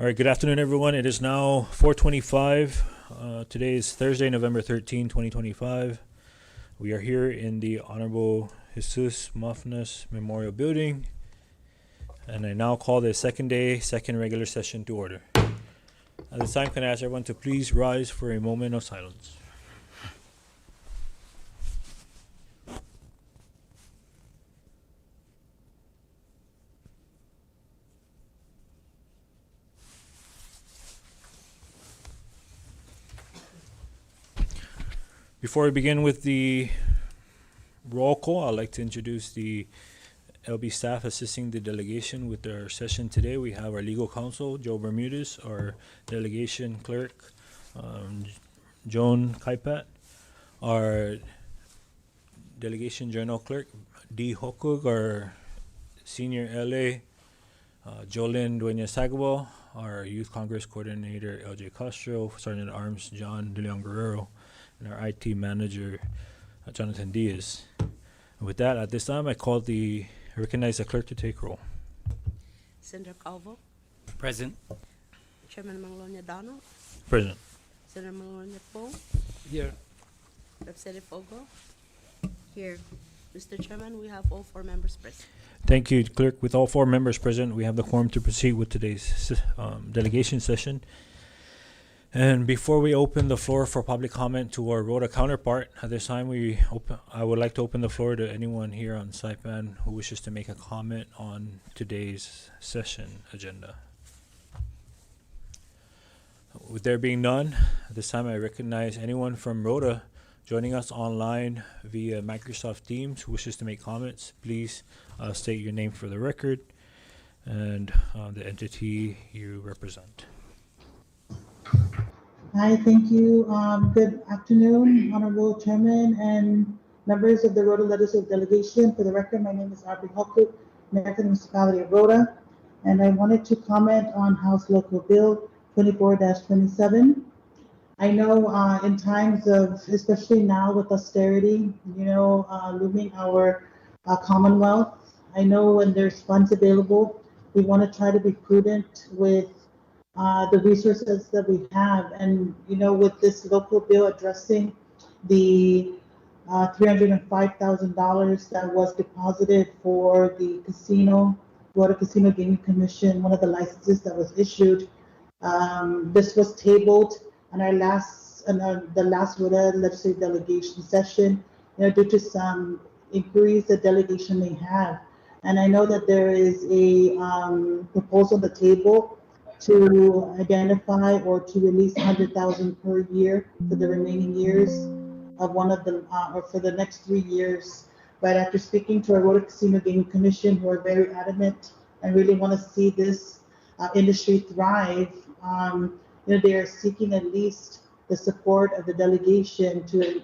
All right, good afternoon, everyone. It is now 4:25. Today is Thursday, November 13, 2025. We are here in the Honorable Jesus Mafnas Memorial Building, and I now call the second regular session to order. At this time, can I ask everyone to please rise for a moment of silence? Before we begin with the roll call, I'd like to introduce the LB staff assisting the delegation with our session today. We have our legal counsel, Joe Bermudez, our delegation clerk, Joan Kaipat, our delegation journal clerk, D. Hokug, our senior LA, Jolyn Dueña Sagabo, our youth congress coordinator, LJ Castro, Sergeant at Arms, John De Leon Guerrero, and our IT manager, Jonathan Diaz. And with that, at this time, I recognize the clerk to take roll. Senator Calvo. Present. Chairman Mangalonia Donald. Present. Senator Mangalonia Poe. Here. Representative Fogo. Here. Mr. Chairman, we have all 4 members present. Thank you, clerk. With all 4 members present, we have the quorum to proceed with today's delegation session. And before we open the floor for public comment to our Rota counterpart, at this time I would like to open the floor to anyone here on Saipan who wishes to make a comment on today's session agenda. With there being none, at this time I recognize anyone from Rota joining us online via Microsoft Teams who wishes to make comments. Please state your name for the record and the entity you represent. Hi, thank you. Good afternoon, Honorable Chairman and members of the Rota Legislative Delegation. For the record, my name is Aubrey Hokuk, Mayor of the Municipality of Rota, and I wanted to comment on House Local Bill 24-27. I know in times of, especially now with austerity, looming our Commonwealth, I know when there's funds available, we want to try to be prudent with the resources that we have. And, with this local bill addressing the $305,000 that was deposited for the Rota Casino Gaming Commission, one of the licenses that was issued, this was tabled on the last Rota Legislative Delegation session, due to some inquiries the delegation may have. And I know that there is a proposal on the table to identify or to release $100,000 per year for the remaining years of or for the next 3 years. But after speaking to our Rota Casino Gaming Commission, who are very adamant and really want to see this industry thrive, they are seeking at least the support of the delegation to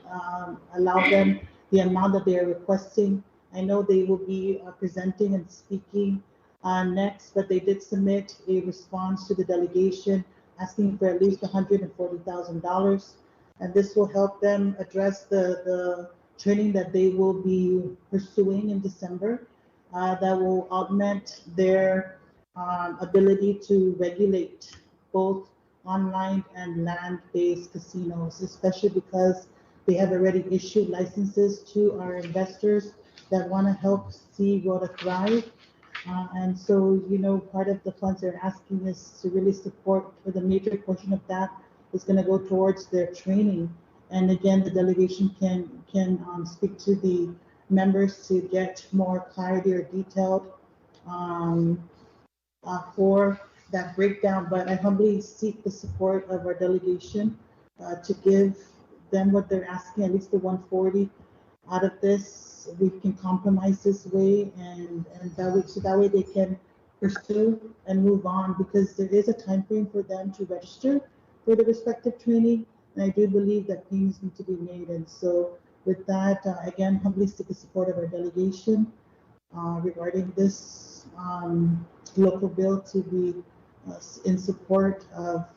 allow them the amount that they are requesting. I know they will be presenting and speaking next, but they did submit a response to the delegation asking for at least $140,000, and this will help them address the training that they will be pursuing in December that will augment their ability to regulate both online and land-based casinos, especially because they have already issued licenses to our investors that want to help see Rota thrive. And so, part of the funds they're asking is to really support, for the major portion of that is going to go towards their training. And again, the delegation can speak to the members to get more clarity or detailed for that breakdown. But I humbly seek the support of our delegation to give them what they're asking, at least the 140 out of this. We can compromise this way, and that way they can pursue and move on, because there is a time frame for them to register for the respective training, and I do believe that payments need to be made. And so with that, again, humbly seek the support of our delegation regarding this local bill to be in support of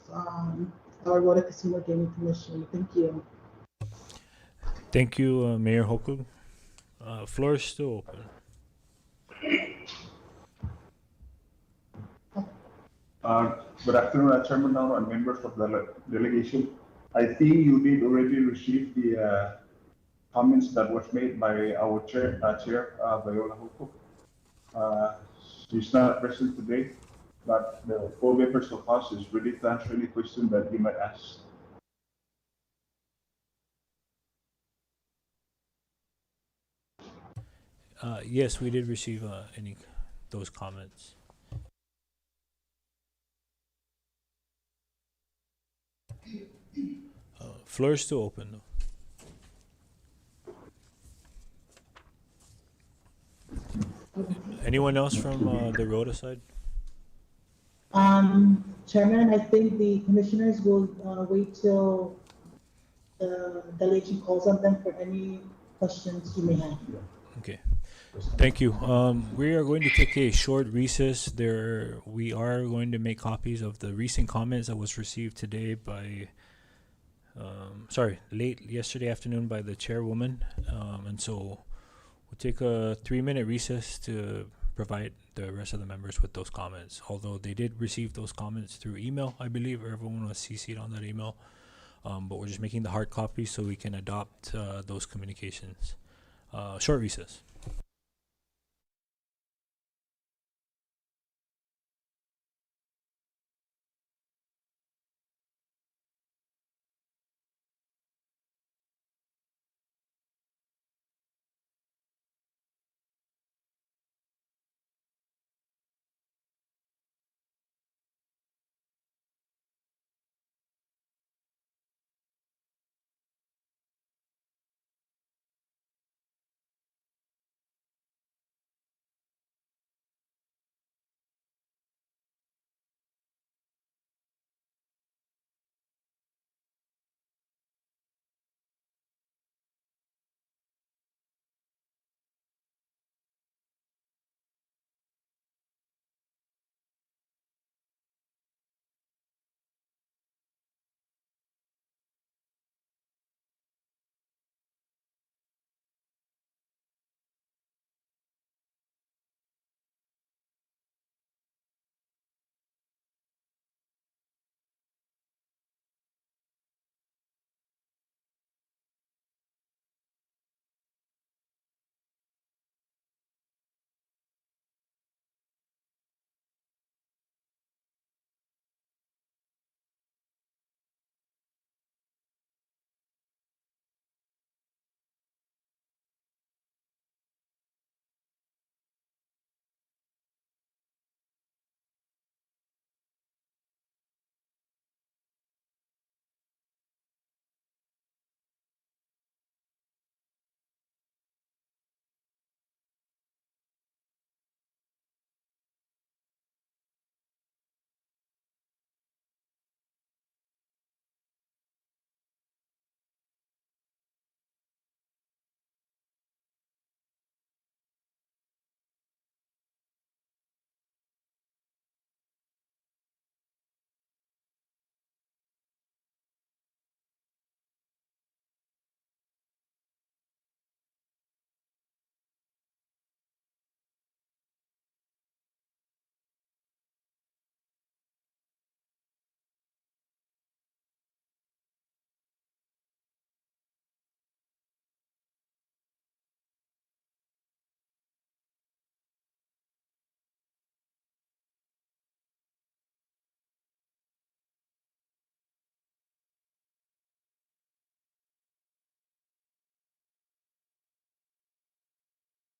our Rota Casino Gaming Commission. Thank you. Thank you, Mayor Hokug. Floor is still open. Good afternoon, Chairman Nano and members of the delegation. I think you did already receive the comments that was made by our chair, Viola Huko. Uh, she's not present today, but the four members of us is ready to answer any question that you might ask. Yes, we did receive those comments. Floor is still open though. Anyone else from the Rota side? Chairman, I think the commissioners will wait till the delegation calls on them for any questions you may have. Okay. Thank you. We are going to take a short recess. We are going to make copies of the recent comments that was received today by, late yesterday afternoon by the chairwoman. And so we'll take a 3-minute recess to provide the rest of the members with those comments. Although they did receive those comments through email, I believe, or everyone was CC'd on that email. But we're just making the hard copy so we can adopt those communications. Short recess.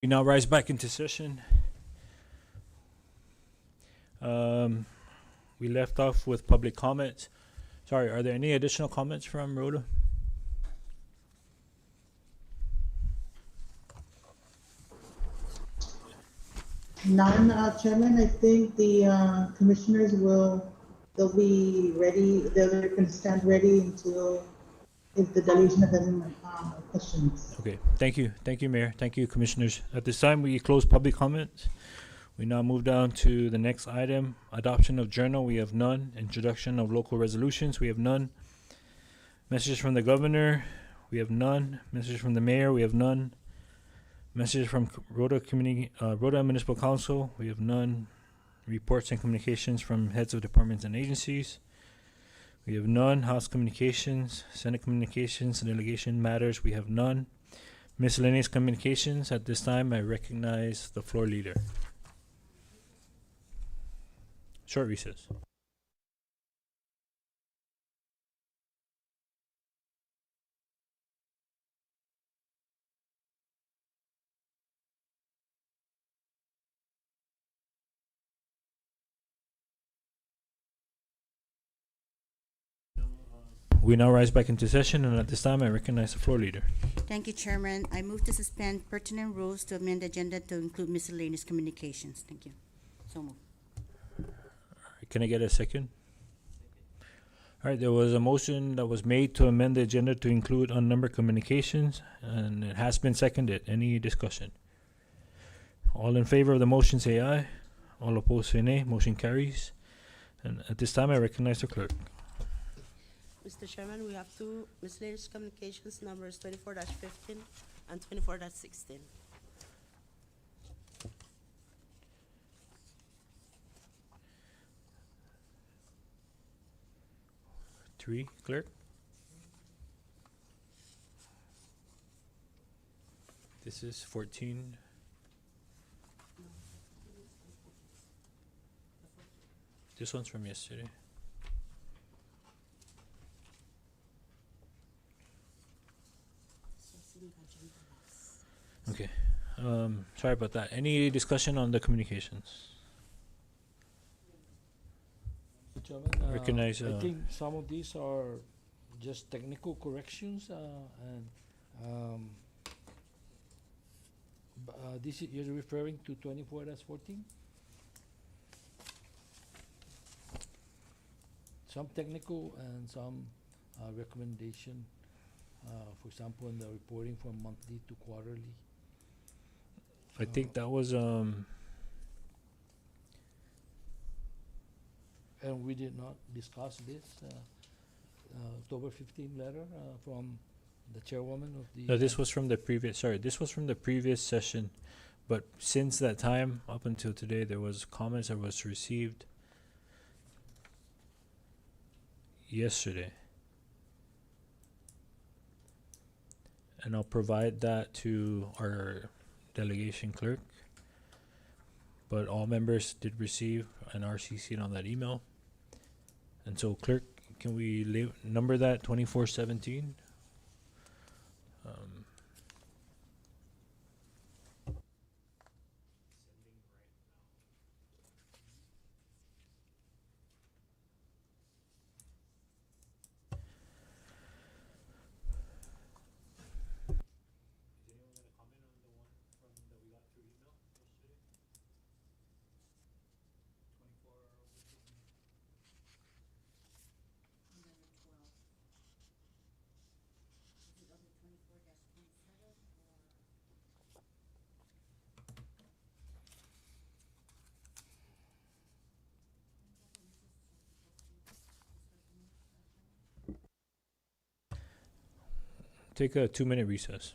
We now rise back into session. We left off with public comments. Sorry, are there any additional comments from Rhoda? None, Chairman. I think the commissioners they'll be ready, they're going to stand ready until if the delegation has any questions. Okay, thank you. Thank you, Mayor. Thank you, Commissioners. At this time, we close public comments. We now move down to the next item, adoption of journal. We have none. Introduction of local resolutions. We have none. Messages from the governor. We have none. Messages from the mayor. We have none. Messages from Rota Municipal Council. We have none. Reports and communications from heads of departments and agencies. We have none. House communications, Senate communications, delegation matters. We have none. Miscellaneous communications. At this time, I recognize the floor leader. Short recess. We now rise back into session, and at this time, I recognize the floor leader. Thank you, Chairman. I move to suspend pertinent rules to amend the agenda to include miscellaneous communications. Thank you. So moved. Can I get a second? All right, there was a motion that was made to amend the agenda to include unnumbered communications, and it has been seconded. Any discussion? All in favor of the motion say aye. All opposed say nay. Motion carries. And at this time, I recognize the clerk. Mr. Chairman, we have two miscellaneous communications numbers 24-15 and 24-16. Three, clerk. This is 14. This one's from yesterday. Okay. Sorry about that. Any discussion on the communications? Mr. Chairman, Recognize, I think some of these are just technical corrections, and this is, you're referring to 24-14? Some technical and some recommendation, for example, in the reporting from monthly to quarterly. I think that was And we did not discuss this October 15 letter from the chairwoman of the. no, this was from the previous this was from the previous session, but since that time up until today there was comments that was received yesterday. And I'll provide that to our delegation clerk. But all members did receive an RCC on that email. And so, clerk, can we number that 2417? Take a 2-minute recess.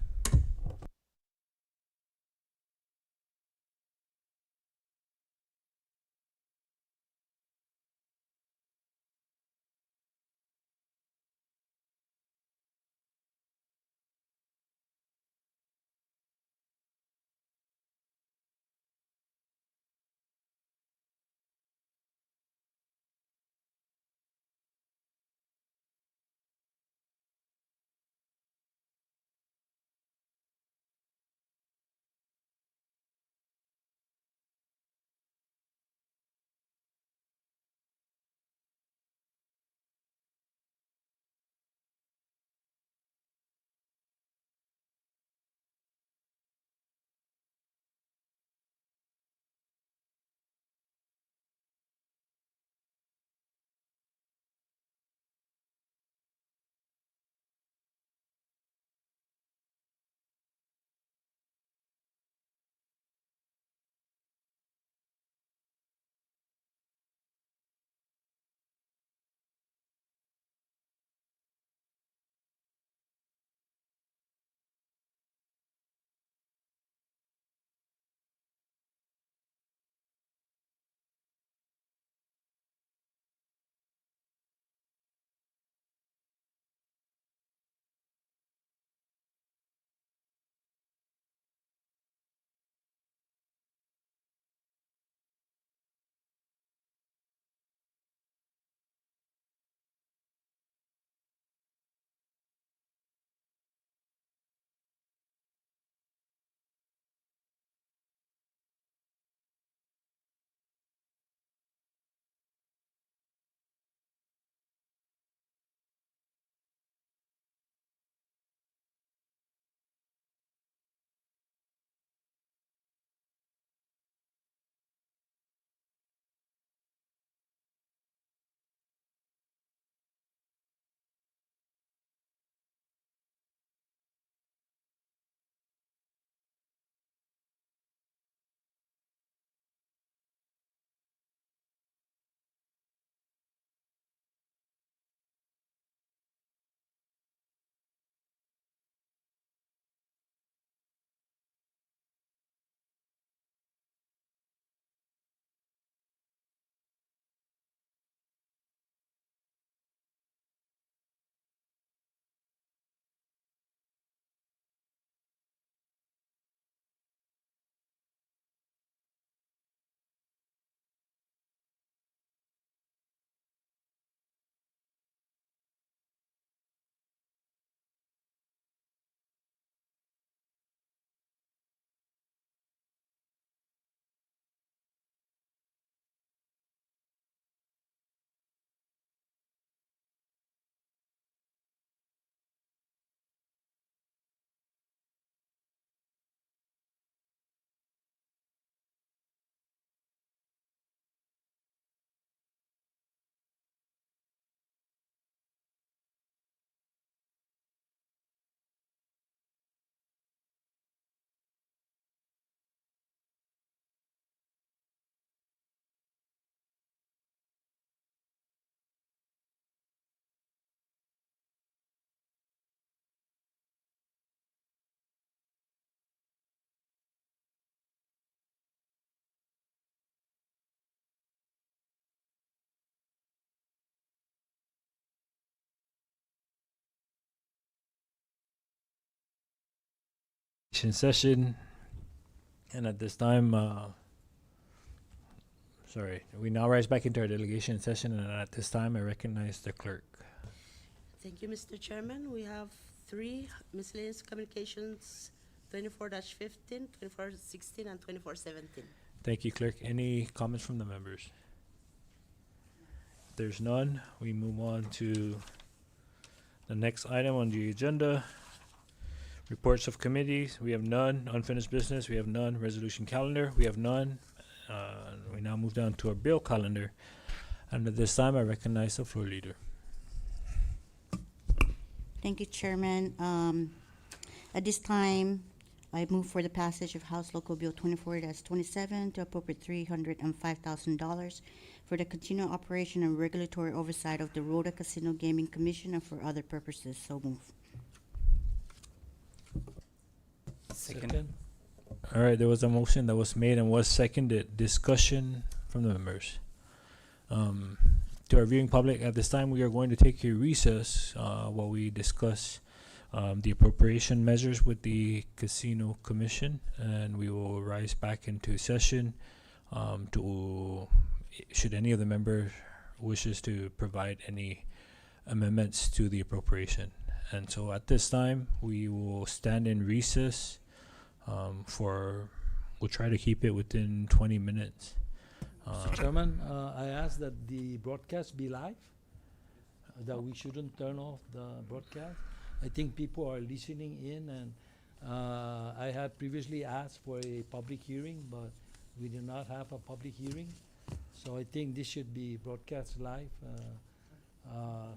session. And at this time, we now rise back into our delegation session, and at this time, I recognize the clerk. Thank you, Mr. Chairman. We have 3 miscellaneous communications, 24-15, 24-16, and 24-17. Thank you, clerk. Any comments from the members? If there's none, we move on to the next item on the agenda. Reports of committees, we have none. Unfinished business, we have none. Resolution calendar, we have none. We now move down to our bill calendar. And at this time, I recognize the floor leader. Thank you, Chairman. At this time, I move for the passage of House Local Bill 24-27 to appropriate $305,000 for the continual operation and regulatory oversight of the Rota Casino Gaming Commission and for other purposes. So move. Second. All right, there was a motion that was made and was seconded. Discussion from the members. To our viewing public, at this time we are going to take a recess while we discuss the appropriation measures with the Casino Commission, and we will rise back into session to, should any of the members wishes to provide any amendments to the appropriation. And so at this time, we will stand in recess we'll try to keep it within 20 minutes. Mr. Chairman, I ask that the broadcast be live, that we shouldn't turn off the broadcast. I think people are listening in, and I had previously asked for a public hearing, but we did not have a public hearing. So I think this should be broadcast live,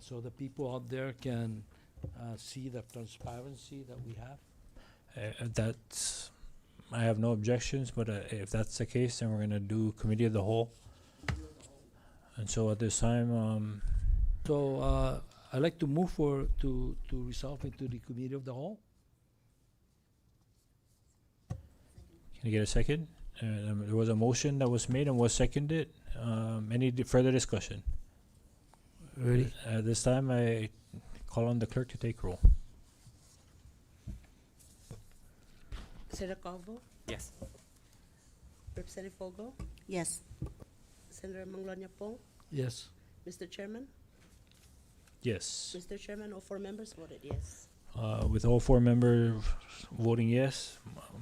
so the people out there can see the transparency that we have. I have no objections, but if that's the case, then we're going to do committee of the whole. And so at this time, So I'd like to move to resolve into the committee of the whole. can I get a second? There was a motion that was made and was seconded. Any further discussion? Ready? At this time, I call on the clerk to take roll. Senator Calvo, Yes. Representative Fogo, Yes. Senator Manglonia Pong, Yes. Mr. Chairman. Yes. Mr. Chairman, all 4 members voted yes. With all 4 members voting yes,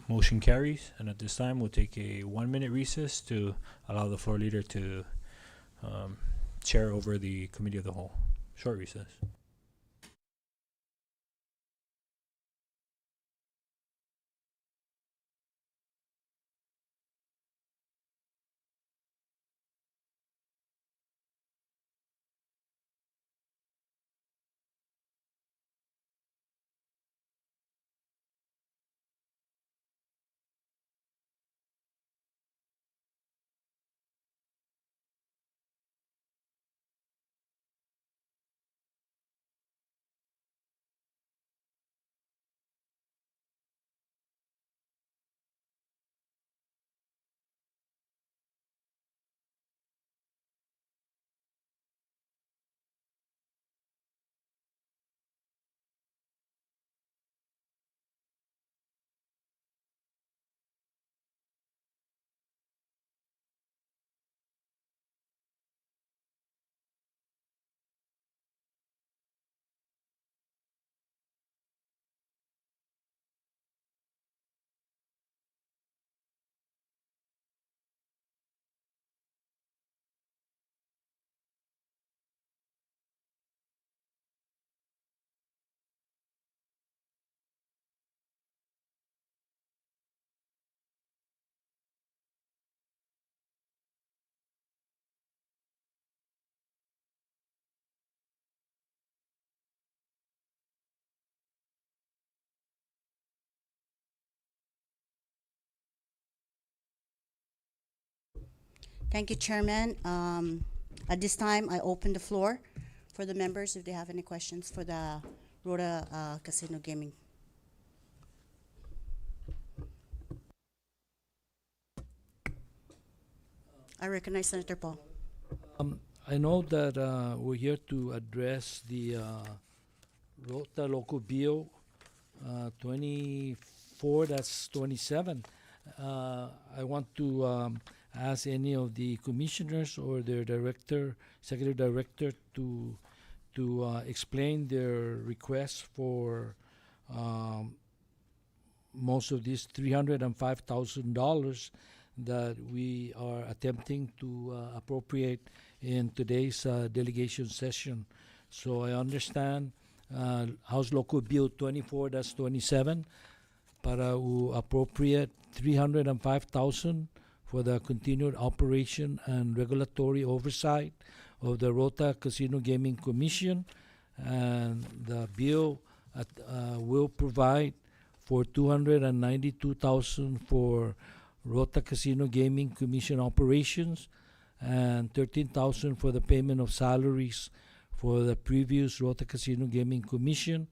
motion carries. And at this time, we'll take a 1-minute recess to allow the floor leader to chair over the committee of the whole. Short recess. Thank you, Chairman. At this time, I open the floor for the members if they have any questions for the Rota Casino Gaming. I recognize Senator Paul. I know that we're here to address the Rota Local Bill 24-27 24-27. I want to ask any of the commissioners or their director, executive director, to explain their requests for most of these $305,000 that we are attempting to appropriate in today's delegation session. So I understand House Local Bill 24-27 para appropriate $305,000 for the continued operation and regulatory oversight of the Rota Casino Gaming Commission, and the bill will provide for $292,000 for Rota Casino Gaming Commission operations and $13,000 for the payment of salaries for the previous Rota Casino Gaming Commission.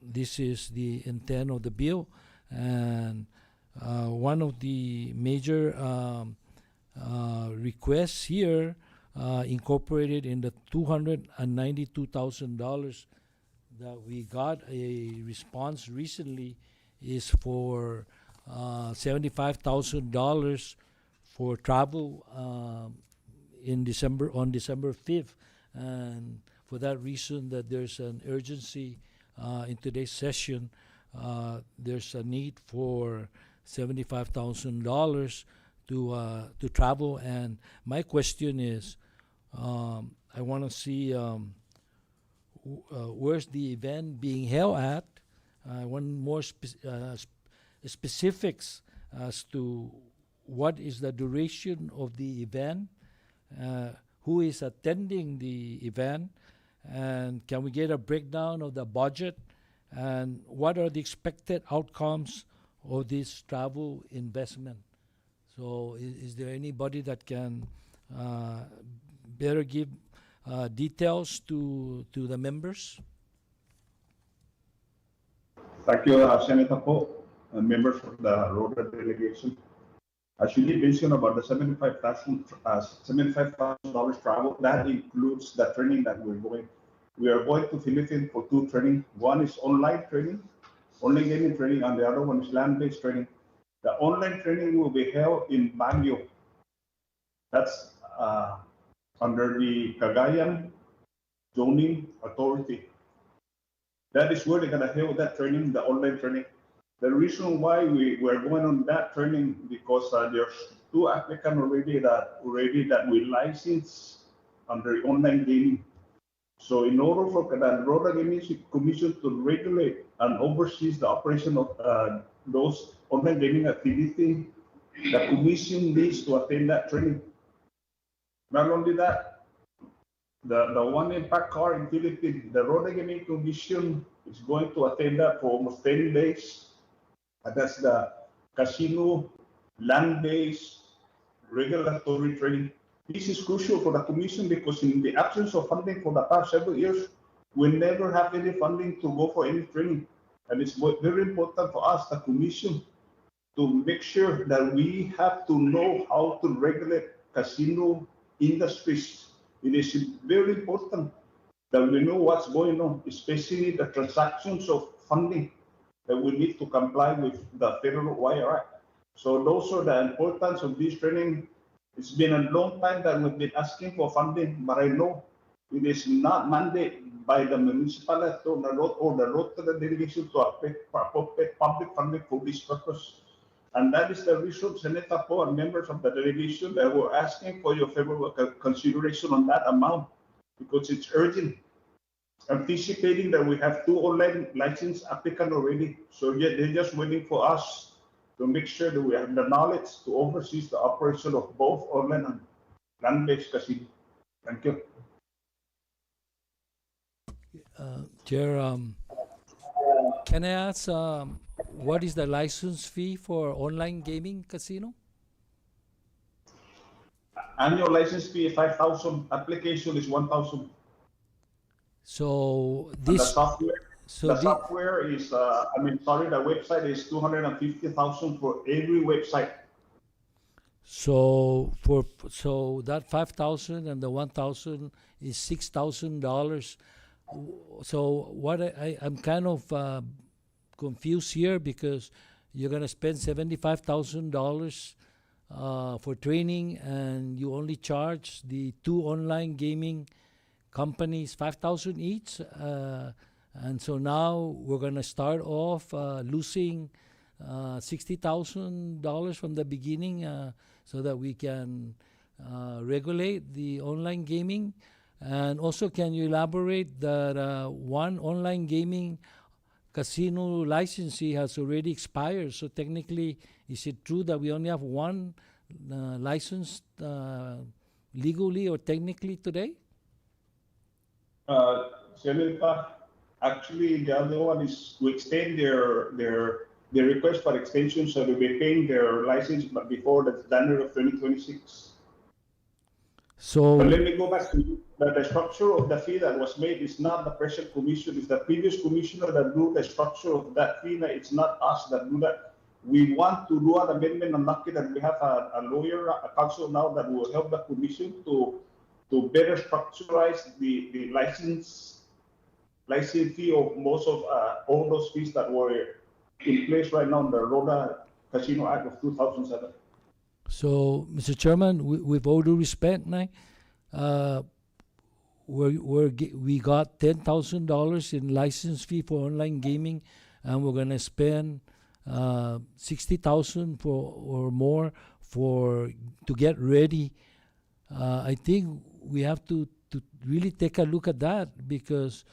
This is the intent of the bill, and one of the major requests here incorporated in the $292,000 that we got a response recently is for $75,000 for travel on December 5th, and for that reason that there's an urgency in today's session. There's a need for $75,000 to travel, and my question is, I want to see where's the event being held at. I want more specifics as to what is the duration of the event, who is attending the event, and can we get a breakdown of the budget, and what are the expected outcomes of this travel investment. So is there anybody that can better give details to the members? Thank you, Senator Poe, and members of the Rota delegation. As you did mention about the $75,000 travel, that includes the training that we're going. We are going to Philippines for 2 training. One is online training, online gaming training, and the other one is land-based training. The online training will be held in Baguio. That's under the Cagayan Zoning Authority. That is where they're going to hold that training, the online training. The reason why we're going on that training because there's 2 applicants already that we license under online gaming. So in order for the Rota Gaming Commission to regulate and oversee the operation of those online gaming activity, the commission needs to attend that training. Not only that, the one in Pacar in Philippines, the Rota Gaming Commission is going to attend that for almost 10 days. And that's the casino land-based regulatory training. This is crucial for the commission because in the absence of funding for the past several years, we never have any funding to go for any training. And it's very important for us, the commission, to make sure that we have to know how to regulate casino industries. It is very important that we know what's going on, especially the transactions of funding that we need to comply with the Federal Wire Act. So those are the importance of this training. It's been a long time that we've been asking for funding, but I know it is not mandated by the municipality or the Rota delegation to appropriate public funding for this purpose. And that is the reason, Senator Poe and members of the delegation, that we're asking for your favorable consideration on that amount because it's urgent. Anticipating that we have 2 online license applicants already, so yet they're just waiting for us to make sure that we have the knowledge to oversee the operation of both online and land-based casino. Thank you. Chair, can I ask what is the license fee for online gaming casino? Annual license fee is 5,000. Application is 1,000. So And the this software, so the thi- software is, the website is 250,000 for every website. so that 5,000 and the 1,000 is $6,000. So what I'm kind of confused here because you're gonna spend $75,000 for training, and you only charge the two online gaming companies $5,000 each, and so now we're gonna start off losing $60,000 from the beginning, so that we can regulate the online gaming. And also, can you elaborate that one online gaming casino licensee has already expired? So technically, is it true that we only have one license legally or technically today? Senator, actually, the other one is to extend their request for extension, so they'll be paying their license, but before the January of 2026. So But let me go back to the structure of the fee that was made is not the present commission, it's the previous commissioner that do the structure of that fee. It's not us that do that. We want to do an amendment, and lucky that we have a lawyer, a counsel now that will help the commission to better structurize the license fee of most of all those fees that were in place right now in the Rota Casino Act of 2007. So, Mr. Chairman, with all due respect, we got $10,000 in license fee for online gaming, and we're gonna spend $60,000 or more to get ready. I think we have to really take a look at that because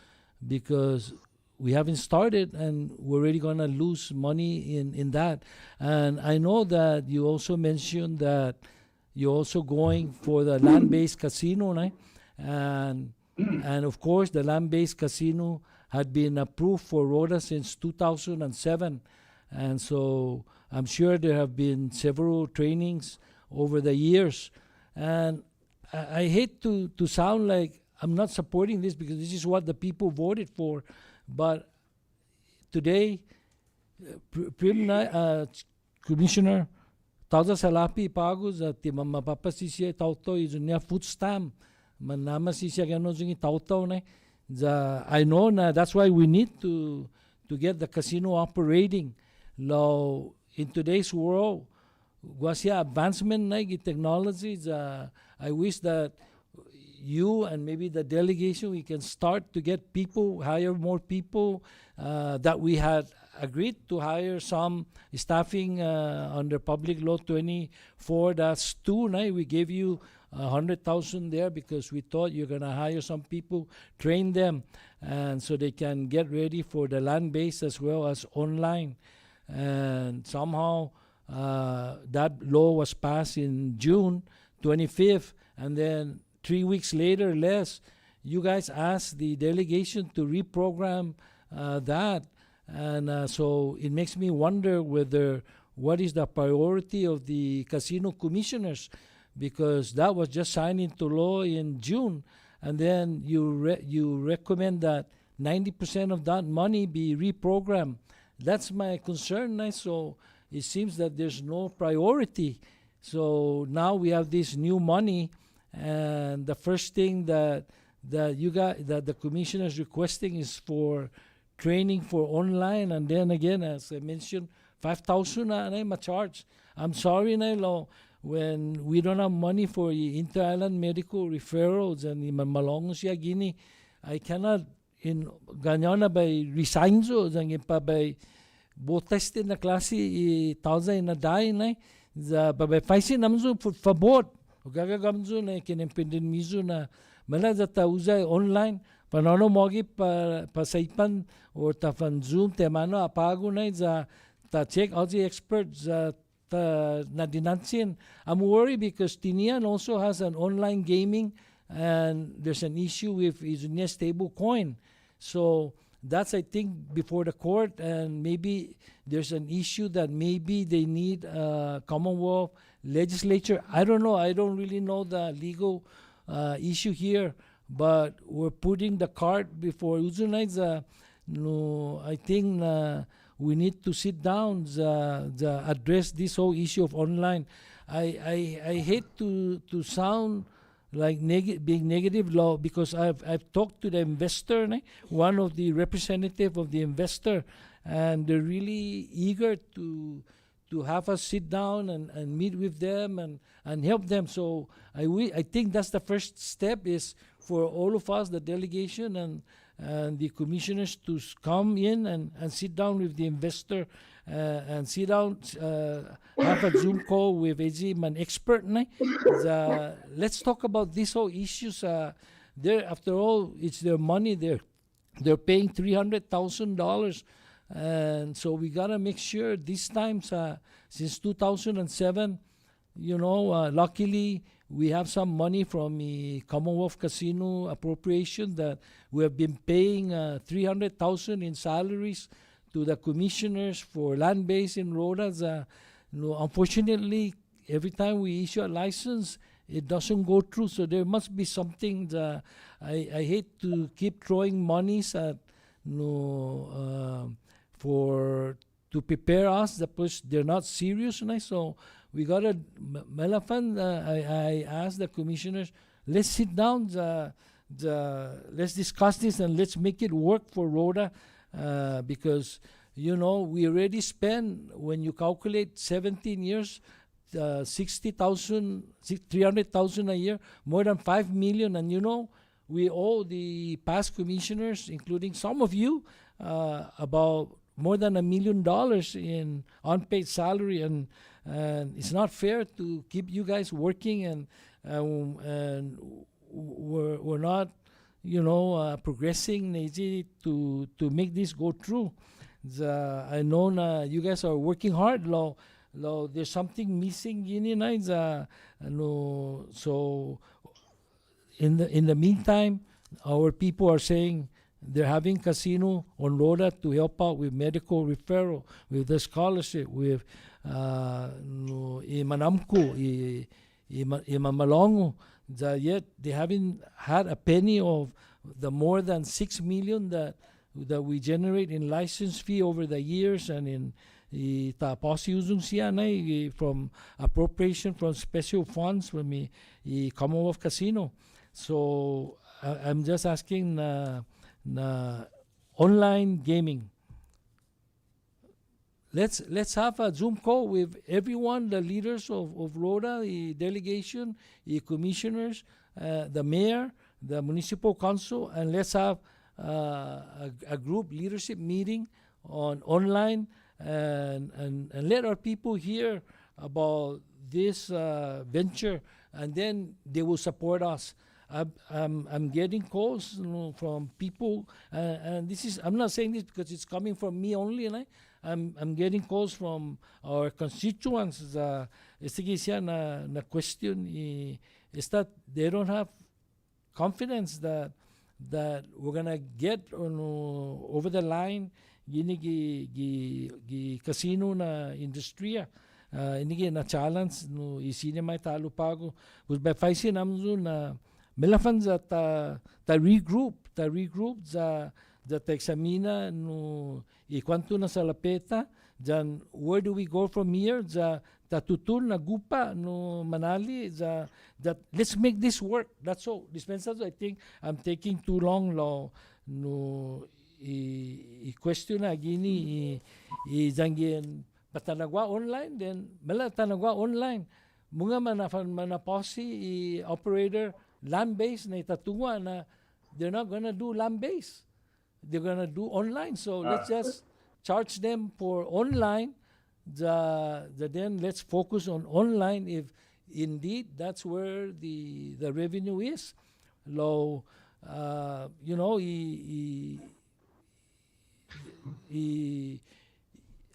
we haven't started and we're already gonna lose money in that. And I know that you also mentioned that you're also going for the land-based casino, right? And of course the land-based casino had been approved for Rota since 2007, and so I'm sure there have been several trainings over the years. And I hate to sound like I'm not supporting this because this is what the people voted for. But today, Commissioner, tauta salapi pagos at mapapasisya tauto izunya food stamp manama sisya gano zungi tauto na. I know na that's why we need to get the casino operating. Now in today's world, guasya advancement na technology. I wish that you and maybe the delegation, we can start to get people, hire more people, that we had agreed to hire some staffing under Public Law 24-2. We gave you 100,000 there because we thought you're going to hire some people, train them, and so they can get ready for the land-based as well as online. And somehow that law was passed in June 25th, and then 3 weeks later, less, you guys asked the delegation to reprogram that. And so it makes me wonder what is the priority of the casino commissioners, because that was just signed into law in June. And then you recommend that 90% of that money be reprogrammed. That's my concern. So it seems that there's no priority. So now we have this new money, and the first thing that the commissioner is requesting is for training for online, and then again, as I mentioned, 5,000 na charge. I'm sorry na when we don't have money for inter-island medical referrals and malong siya gini, I cannot in ganyan na by resign so jang pa by botas na klase tausa na dai na za ba faisin namzo favor gagagamzo na kinempenden mizo na mala za tausa online panano mogi pa saipan or ta fan zoom te mano apago na za ta check all the experts na dinansin. I'm worried because Tinian also has an online gaming, and there's an issue with Izunya stable coin. So that's, I think, before the court, and maybe there's an issue that maybe they need a Commonwealth legislature. I don't know. I don't really know the legal issue here, but we're putting the cart before Uzunai. No, I think we need to sit down address this whole issue of online. I hate to sound like being negative law, because I've talked to the investor, one of the representative of the investor, and they're really eager to have us sit down and meet with them and help them. So I think that's the first step, is for all of us, the delegation and the commissioners, to come in and sit down with the investor, and sit down, have a Zoom call with an expert. Let's talk about these whole issues. After all, it's their money. They're paying $300,000, and so we gotta make sure these times, since 2007, luckily we have some money from the Commonwealth Casino appropriation that we have been paying $300,000 in salaries to the commissioners for land base in Rota. Unfortunately, every time we issue a license, it doesn't go through. So there must be something that I hate to keep throwing monies at to prepare us. They're not serious, so we gotta Melafan. I asked the commissioners, let's sit down, let's discuss this and let's make it work for Rota, because we already spent, when you calculate 17 years, 300,000 a year, more than 5 million. And we owe the past commissioners, including some of you, about more than $1 million in unpaid salary, and it's not fair to keep you guys working, and we're not progressing to make this go through. I know you guys are working hard. There's something missing in so in the meantime, our people are saying they're having casino on Rota to help out with medical referral, with the scholarship, with Manamku, Mamalongo. Yet they haven't had a penny of the more than 6 million that we generate in license fee over the years, and in tapos from appropriation from special funds from the Commonwealth Casino. So I'm just asking online gaming. Let's have a Zoom call with everyone, the leaders of Rota, the delegation, the commissioners, the mayor, the municipal council, and let's have a group leadership meeting online, and let our people hear about this venture, and then they will support us. I'm getting calls from people, and I'm not saying this because it's coming from me only, and I'm getting calls from our constituents. Na question is that they don't have confidence that we're gonna get over the line gi casino na industriya. Ini na challenge no isine may talo pago. Kus by faisi namzo na melafan za ta regroup za examina no ikwanto na sa lapeta. Then where do we go from here? Za tatutul na gupa no manali that let's make this work. That's all. Dispensado, I think I'm taking too long no i-question na gini i-zangin patanagwa online, then mala tanagwa online. Mga manaposi operator land-based na itatunga na they're not gonna do land-based. They're gonna do online. So let's just charge them for online. Then let's focus on online if indeed that's where the revenue is.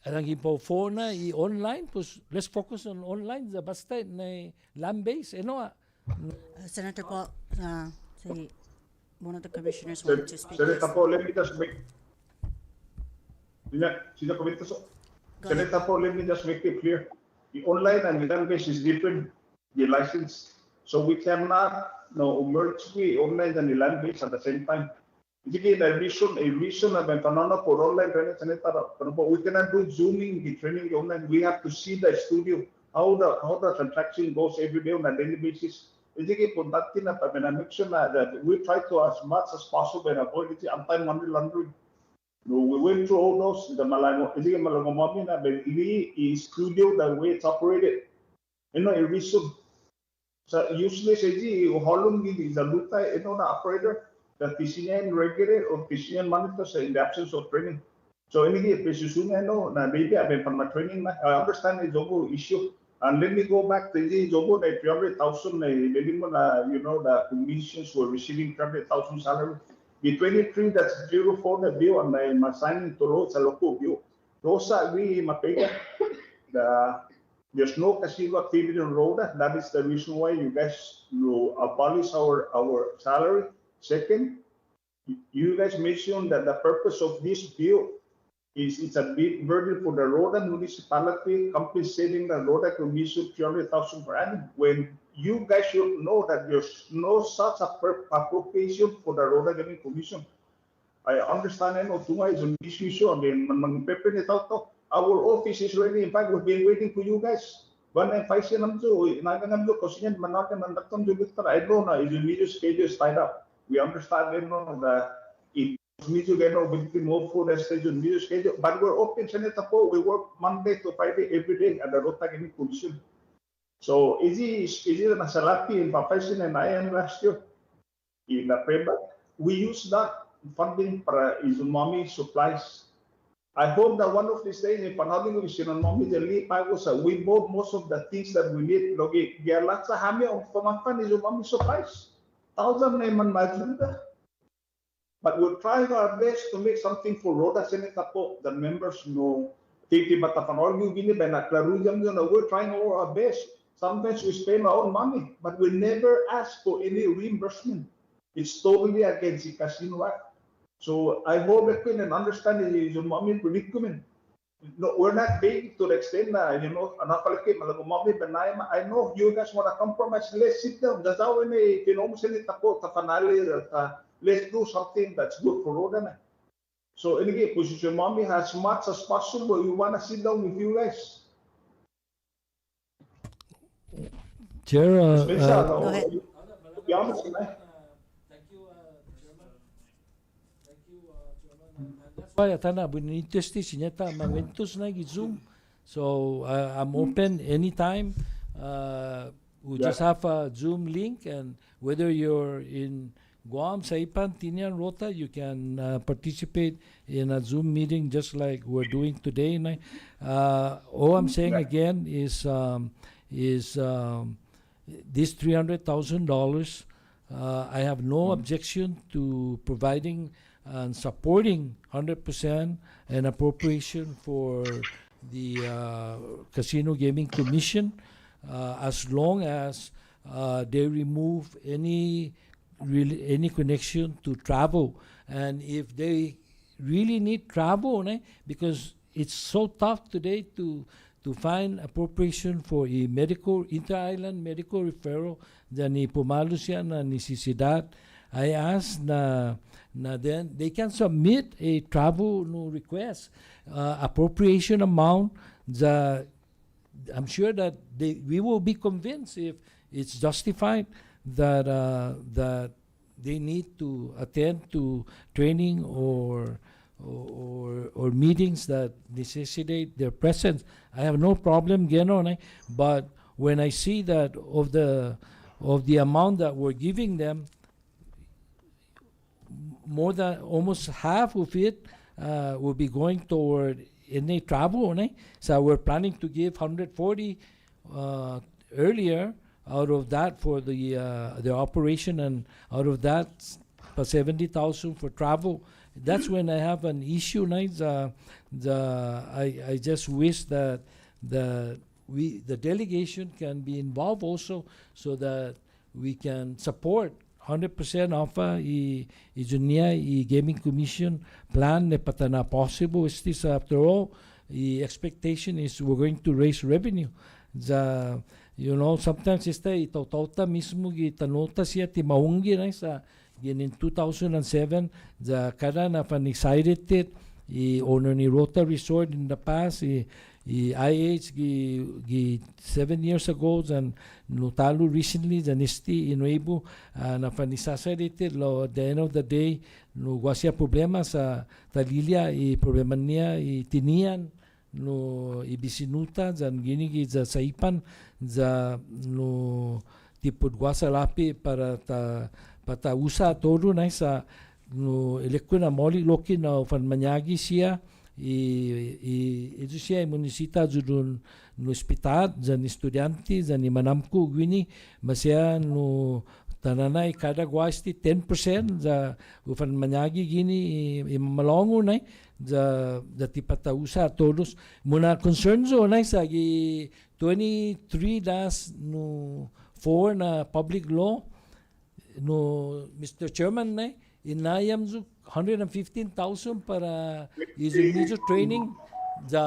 Ang phone na online, pues let's focus on online. Basta na land-based. Senator Paul, say one of the commissioners wanted to speak. Senator Paul, let me just make it clear. The online and the land-based is different. The license, so we cannot merge the online and the land-based at the same time. Again, a reason of for online training, but we cannot do zooming, the training online. We have to see the studio, how the transaction goes every day on a daily basis. Make sure that we try to as much as possible avoid anti-money laundering. No, we went through all those, the Malango, is it Malangomami na, but is studio the way it's operated. You know, it resumed. So usually say how long is the luta, you know, the operator, the PCN regular or PCN monitor say in the absence of training. So ini PCN no, na maybe I've been from my training na. I understand the jobo issue. And let me go back to the jobo the 300,000 na, you know, the commissions were receiving 300,000 salary. The 23 that's 04 the bill and my signing to Rota local bill. Rosa we mapega the there's no casino activity in Rota. That is the reason why you guys abolish our salary. Second, you guys mentioned that the purpose of this bill is it's a big burden for the Rota municipality, compensating the Rota commission 300,000 per annum. When you guys should know that there's no such appropriation for the Rota Gaming Commission. I understand and Tunga is an issue and then our office is ready. In fact, we've been waiting for you guys. When I find them to naganam kasi yan manatan ng daktam jubitar. I know na is immediate schedule is tied up. We understand you know the immediate we move for the stage immediate schedule, but we're open Senate po. We work Monday to Friday every day at the Rota Gaming Commission. So is it nasalati in Papasin and I am last year in the paper. We use that funding para Izumami supplies. I hope that one of these days, if another Izumami, the lead we bought most of the things that we need. Logi, lots of hami of pamangpan Izumami supplies. 1,000 naman majuda. But we'll try our best to make something for Rota Senate po. The members know. Titi batapanorgu gini benaklaruyam yun. We're trying our best. Sometimes we spend our own money, but we never ask for any reimbursement. It's totally against the Casino Act. So I hope that can understand is mommy predicament. No, we're not big to the extent that you know I know you guys want to compromise. Let's sit down. That's how we let's do something that's good for Rota. So anyway, position mommy as much as possible. We want to sit down with you guys. Chair, Go ahead. To be honest, why atana bunitesti sinyata mangentos na Zoom. So I'm open anytime. We just have a Zoom link, and whether you're in Guam, Saipan, Tinian, Rota, you can participate in a Zoom meeting just like we're doing today. All I'm saying again is this $300,000. I have no objection to providing and supporting 100% an appropriation for the Casino Gaming Commission as long as they remove any connection to travel. And if they really need travel, because it's so tough today to find appropriation for a inter-island medical referral, then ni pumalo siya na necesidad. I asked na then they can submit a travel request, appropriation amount. I'm sure that we will be convinced if it's justified that they need to attend to training or meetings that necessitate their presence. I have no problem, but when I see that of the amount that we're giving them, more than almost half of it will be going toward any travel. So we're planning to give 140 earlier out of that for the operation, and out of that 70,000 for travel. That's when I have an issue. I just wish that the delegation can be involved also, so that we can support 100% of gaming commission plan ne patana possible. Is this after all? The expectation is we're going to raise revenue. Sometimes itauta mismo gitanota siya ti maunggi sa in 2007 the kada na pan excited it owner ni Rota Resort in the past IH gi 7 years ago and no talo recently the nisti inuebo na panisasarite lo at the end of the day no wasya problema sa talilia problema niya tinian no ibisinuta dan gini gi za saipan za no tipod wasa lapi para pata usa todo na sa no elekko na moli loki na fan manyagi siya itu siya munisita judun no hospital jan estudiante jan manamku gini masya no tananay kada gwasti 10% za ufan manyagi gini imalongo na za tipata usa todos muna concerns o na sa 23 das no 4 na public law no Mr. Chairman na inayam zu 115,000 para iso training za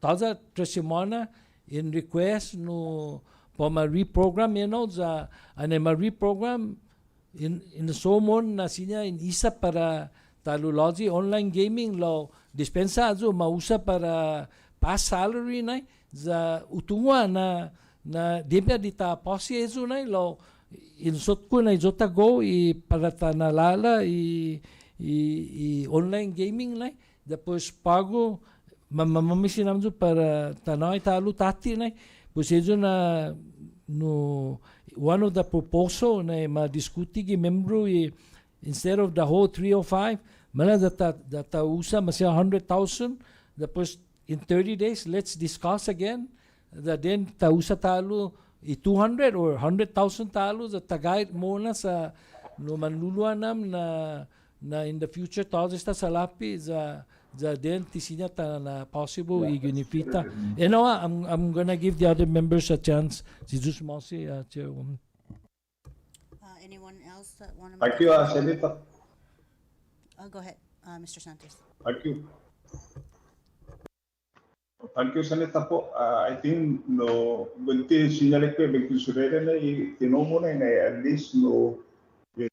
taza tresimana in request no pama reprogram za anema reprogram in the somon na sinya in isa para talology online gaming law dispensa azo mausa para pass salary na za utungwa na debia dita posi ezo na law insot ko na jota go para tanalala online gaming na depois pago mamamisin namzo para tanay talo tati na pues ezo na no one of the proposal na madiskuti gi membro instead of the whole 305 mala data usa masya 100,000 depois in 30 days let's discuss again then tausa talo 200 or 100,000 talo sa tagay muna sa no manluluanam na in the future talos esta salapi za den tisinya na possible igunipita. You know what? I'm gonna give the other members a chance. Si Jesus Mosi, Chairwoman. Anyone else that want to? Thank you, Senator. Go ahead, Mr. Santos. Thank you. Thank you, Senator po. I think no bunti sinyalik ko bigti surere na tinomo na at least no the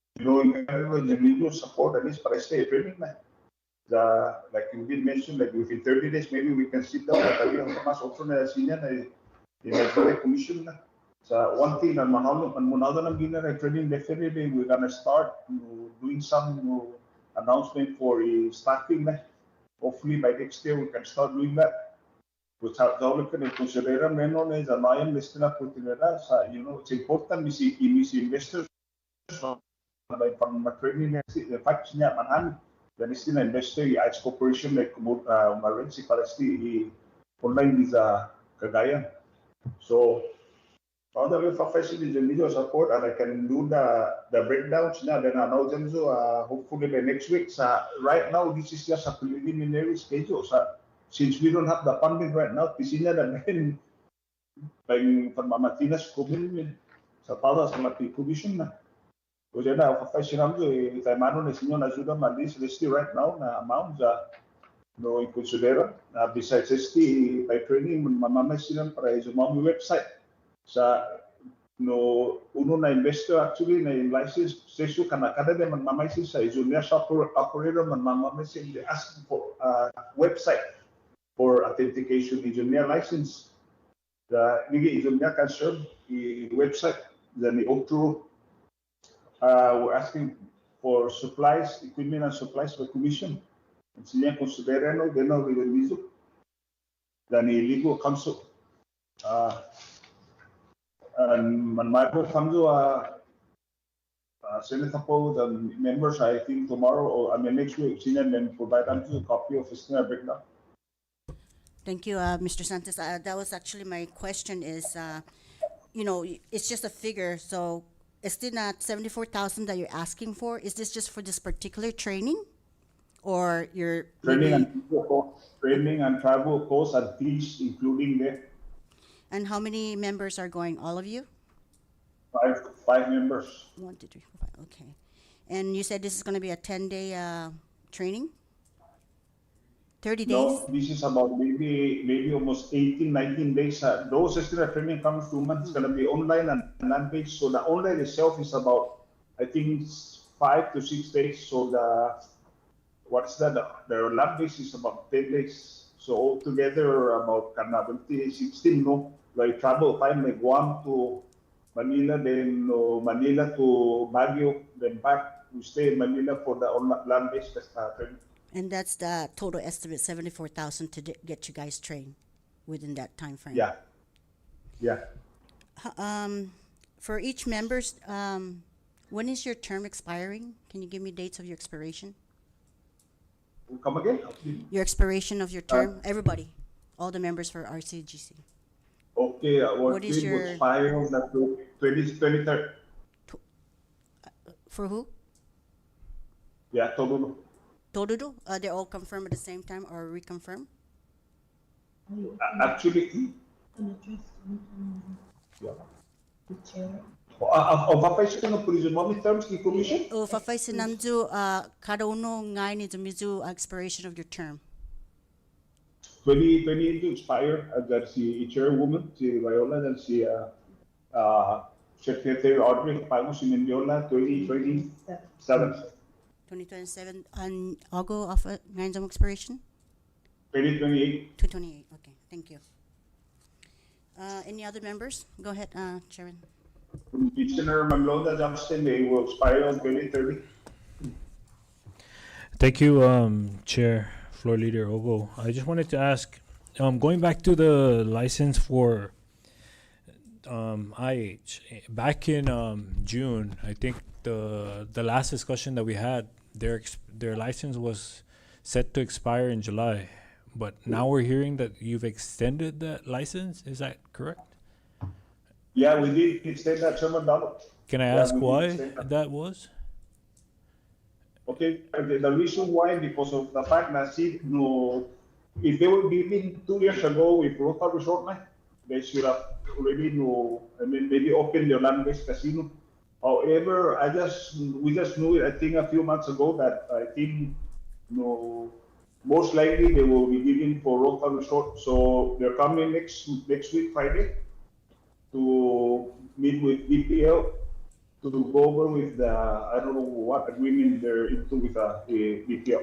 support at least para stay training na. Like you did mention, like within 30 days maybe we can sit down at the mas also na sinya na in commission na. So one thing na mahalo and munado na gina na training definitely we're gonna start doing some announcement for staffing na. Hopefully by next year we can start doing that. Without can consider menon is a lion listener putinera sa it's important misi investors by training the fact niya manhan dan istina investor as corporation like marin si parasti online visa kagayan so other professional is a support and I can do the breakdowns na then now so hopefully by next week sa right now this is just a preliminary schedule sa since we don't have the funding right now, pisina na rin by pagmamatinas commission sa para sa mga commission na. Kasi na, professional ko, tayo mano na sinyo na suda malis listi right now na amount sa no i-considera. Besides ST, by training, mamamay silang para sa mga website. Sa no uno na investor actually na yung license session kada de mamamay sa isonia operator mamamay sila asking for website for authentication engineer license. The engineer can serve the website. Then the outro, we're asking for supplies, equipment and supplies for commission. And sila consider no, then we will visit. Then the legal counsel. And Michael comes to Senator Poe, the members, I think tomorrow or next week, senior then provide them to a copy of his breakdown. Thank you, Mr. Santos. That was actually my question is, it's just a figure. So is it not 74,000 that you're asking for? Is this just for this particular training? Or you're training and travel costs at least including that. And how many members are going? All of you? Five members. 1, 2, 3, 4, 5. Okay. And you said this is going to be a 10-day training? 30 days? No, this is about maybe almost 18, 19 days. Those extra training comes 2 months. It's going to be online and land-based. So the online itself is about, I think, 5 to 6 days. So the land-based is about 10 days. So altogether about 16, no? Like travel time like Guam to Manila, then Manila to Baguio, then back. We stay in Manila for the land-based training. And that's the total estimate, 74,000 to get you guys trained within that time frame. Yeah, yeah. For each members, when is your term expiring? Can you give me dates of your expiration? Come again? Your expiration of your term, everybody, all the members for RCGC. Okay, our What is team your- will expire on the 23rd. For who? Yeah, Tolulo. Tododo? They're all confirmed at the same time or reconfirm? Actually, yeah. The chair. Papay siya ng prison money terms ni commission? O fafay sinamju kada uno ngay ni Jamizu expiration of your term. 2020 to expire. Agad si chairwoman, si Viola, and si Secretary Audrey, paano si Mendiola, 2027. 2027 and Ago of ngayon jam expiration? 2028. 228. Okay, thank you. Any other members? Go ahead, Chairman. Commissioner Manglona Justin, they will expire on 2030. Thank you, Chair, Floor Leader Ogo. I just wanted to ask, going back to the license for IH, back in June, I think the last discussion that we had, their license was set to expire in July, but now we're hearing that you've extended that license. Is that correct? Yeah, we did extend that, Chairman Donald. Can I Yeah, ask we did why extend that. that was? Okay, the reason why, because of the fact that, see, no, if they were giving 2 years ago with Rota Resort Night, they should have already, maybe opened their land-based casino. However, we just knew it, I think a few months ago that I think, most likely they will be giving for Rota Resort. So they're coming next week, Friday, to meet with BPL to go over with the, I don't know what agreement they're into with BPL.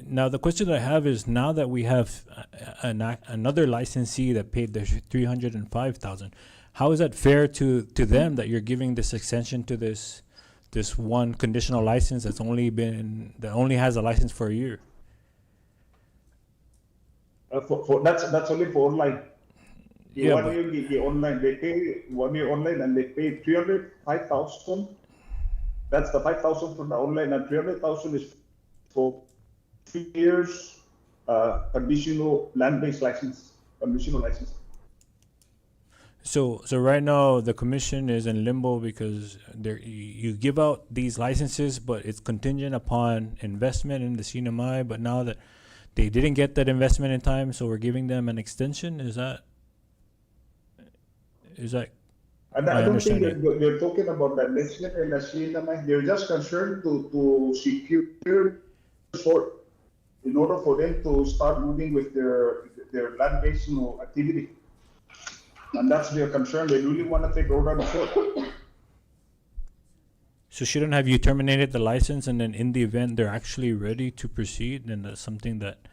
Now the question I have is, now that we have another licensee that paid the 305,000, how is that fair to them that you're giving this extension to this one conditional license that only has a license for a year? That's only for online. The Yeah, 1 but- year the online, they pay 1 year online and they pay 305,000. That's the 5,000 for the online, and 300,000 is for 3 years conditional land-based license, conditional license. So right now the commission is in limbo because you give out these licenses, but it's contingent upon investment in the CNMI. But now that they didn't get that investment in time, so we're giving them an extension. Is that? And My I don't think understanding. they're talking about the investment in the CNMI. They're just concerned to secure support in order for them to start moving with their land-based activity. And that's their concern. They really want to take Rota Resort. So shouldn't have you terminated the license, and then in the event they're actually ready to proceed, then that's something that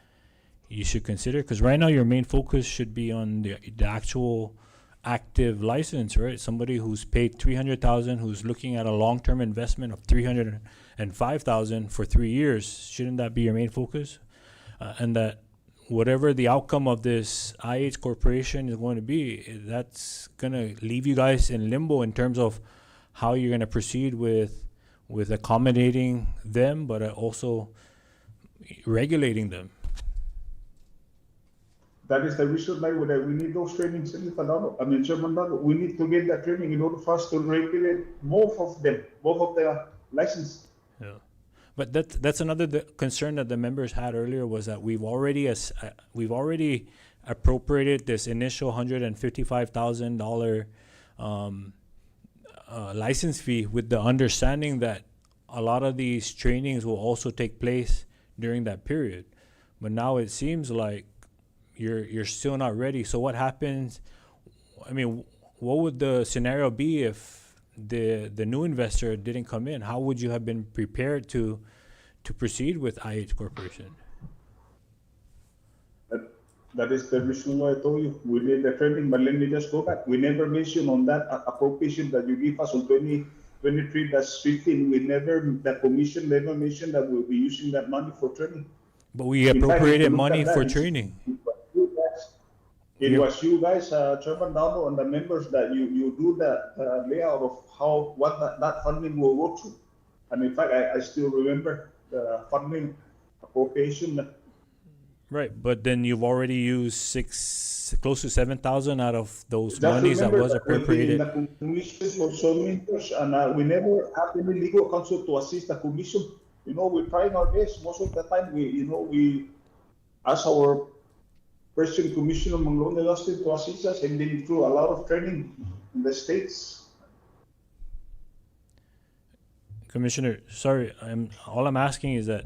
you should consider? Because right now your main focus should be on the actual active license, right? Somebody who's paid 300,000, who's looking at a long-term investment of 305,000 for 3 years. Shouldn't that be your main focus? And that whatever the outcome of this IH corporation is going to be, that's going to leave you guys in limbo in terms of how you're going to proceed with accommodating them, but also regulating them. That is the reason why we need those trainings, Chairman Dano. We need to get that training in order for us to regulate both of them, both of the license. Yeah, but that's another concern that the members had earlier, was that we've already appropriated this initial $155,000 license fee with the understanding that a lot of these trainings will also take place during that period. But now it seems like you're still not ready. So what happens? I mean, what would the scenario be if the new investor didn't come in? How would you have been prepared to proceed with IH Corporation? That is the reason why I told you we did the training, but let me just go back. We never mentioned on that appropriation that you give us on 2023-15. We never, the commission never mentioned that we'll be using that money for training. But we In fact, if you appropriated look money at that, for it's- training. It We- was you guys, Chairman Dowdo, and the members that you do the layout of what that funding will go to. And in fact, I still remember the funding appropriation. Right, but then you've already used close to 7,000 out of those Just monies that remember was that we've been in appropriated. the commission for so many years, and we never have any legal counsel to assist the commission. You know, we're trying our best. Most of the time, we ask our President Commissioner Manglone Dustin to assist us, and been through a lot of training in the states. Commissioner, sorry, all I'm asking is that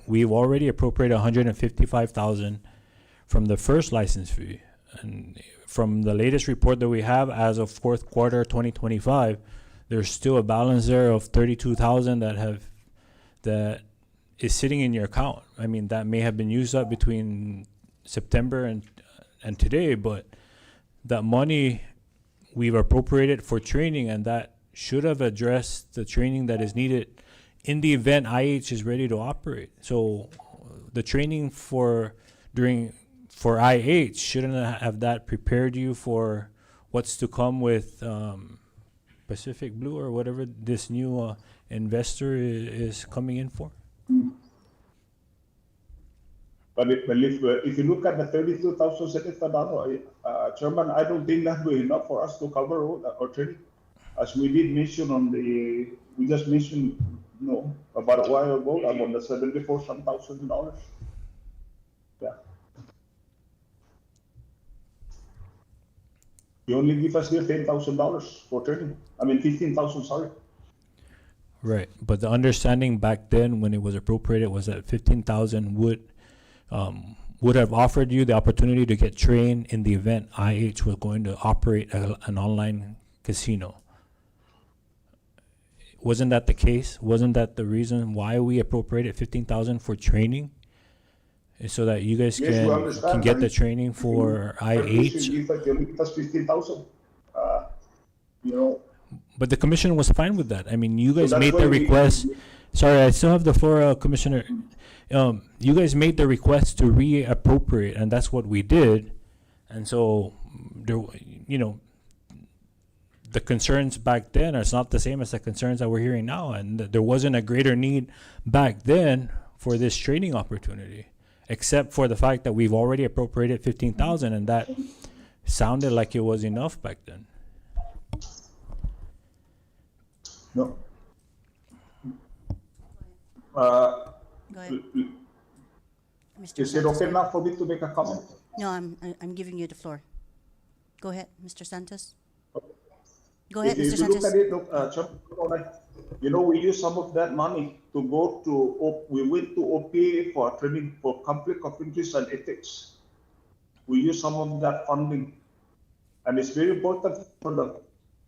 we've already appropriated 155,000 from the first license fee. And from the latest report that we have as of fourth quarter 2025, there's still a balance there of 32,000 that is sitting in your account. I mean, that may have been used up between September and today, but that money we've appropriated for training, and that should have addressed the training that is needed in the event IH is ready to operate. So the training for IH shouldn't have that prepared you for what's to come with Pacific Blue or whatever this new investor is coming in for? But if you look at the 32,000 Secretary Chairman, I don't think that will be enough for us to cover all our training. As we did mention we just mentioned, about a while ago, about the $74,000. Yeah. You only give us here $10,000 for training. I mean, 15,000, sorry. Right, but the understanding back then when it was appropriated was that 15,000 would have offered you the opportunity to get trained in the event IH was going to operate an online casino. Wasn't that the case? Wasn't that the reason why we appropriated 15,000 for training? Is so that you guys Yes, we can understand, get but the training for IH? You give us 15,000. But the commission was fine with that. I mean, you guys that's made why the we- request. Sorry, I still have the floor, Commissioner. You guys made the request to reappropriate, and that's what we did. And so, the concerns back then are not the same as the concerns that we're hearing now. And there wasn't a greater need back then for this training opportunity, except for the fact that we've already appropriated 15,000, and that sounded like it was enough back then. No. Go ahead, Mr. Is it Santos. okay now for me to make a comment? No, I'm giving you the floor. Go ahead, Mr. Santos. Go ahead, If Mr. you look Santos. at it, Chairman, we use some of that money to go to, we went to OPA for training for conflict of interest and ethics. We use some of that funding. And it's very important to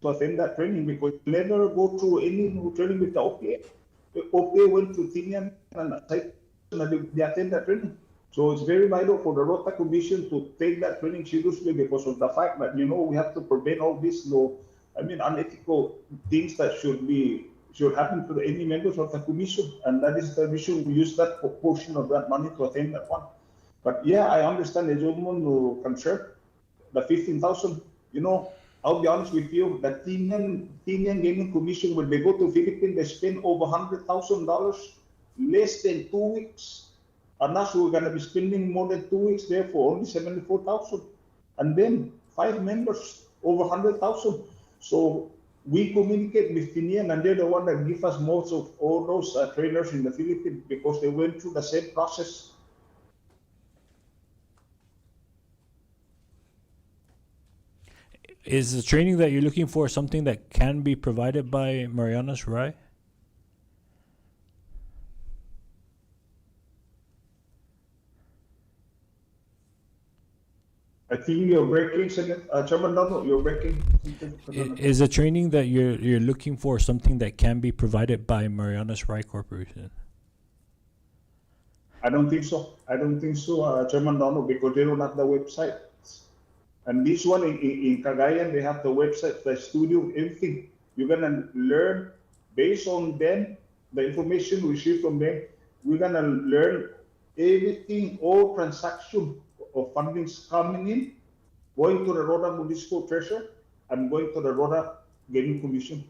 attend that training, because you never go through any training with the OPA. The OPA went to Tinian and they attend that training. So it's very vital for the Rota Commission to take that training seriously, because of the fact that, we have to prevent all these unethical things that should happen to any members of the commission. And that is the reason we use that portion of that money to attend that one. But yeah, I understand the gentleman concern, the 15,000, I'll be honest with you, the Tinian Gaming Commission, when they go to Philippines, they spend over $100,000 less than 2 weeks. And now we're going to be spending more than 2 weeks there for only 74,000. And then 5 members, over 100,000. So we communicate with Tinian, and they're the one that give us most of all those trainers in the Philippines, because they went through the same process. Is the training that you're looking for something that can be provided by Marianas Rai? I think you're breaking, Chairman Dono, you're breaking. Is the training that you're looking for something that can be provided by Marianas Rai Corporation? I don't think so. I don't think so, Chairman Donald, because they don't have the website. And this one in Cagayan, they have the website, the studio, everything. You're gonna learn based on them, the information we receive from them. We're gonna learn everything, all transaction of fundings coming in, going to the Rota Municipal Treasurer and going to the Rota Gaming Commission.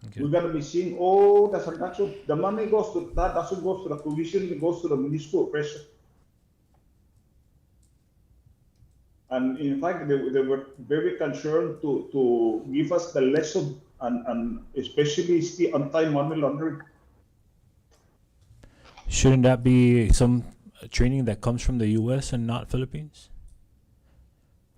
Okay. We're gonna be seeing all the transaction. The money goes to, that doesn't go to the commission, it goes to the municipal treasurer. And in fact, they were very concerned to give us the lesson and especially the anti-money laundering. Shouldn't that be some training that comes from the U.S. and not Philippines?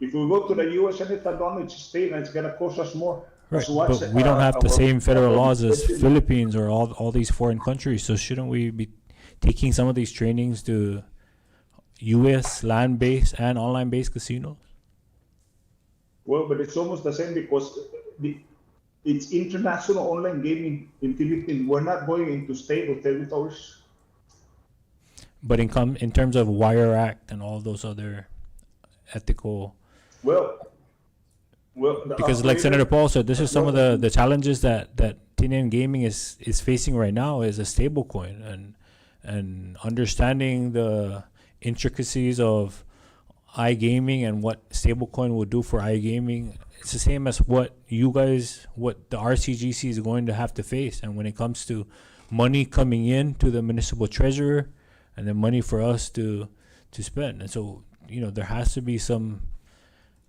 If we go to the US and it's done, it's state and it's gonna cost us more. Right, So what's, but we don't have the same federal laws as our- Philippines or all these foreign countries. So shouldn't we be taking some of these trainings to U.S. land-based and online-based casinos? Well, but it's almost the same because it's international online gaming in Philippines. We're not going into state or territories. But in terms of Wire Act and all those other ethical, Well, because like Senator Paul said, this is some of the challenges that TNN Gaming is facing right now is a stable coin and understanding the intricacies of iGaming and what stablecoin will do for iGaming. It's the same as what the RCGC is going to have to face. And when it comes to money coming in to the municipal treasurer and then money for us to spend. And so, there has to be some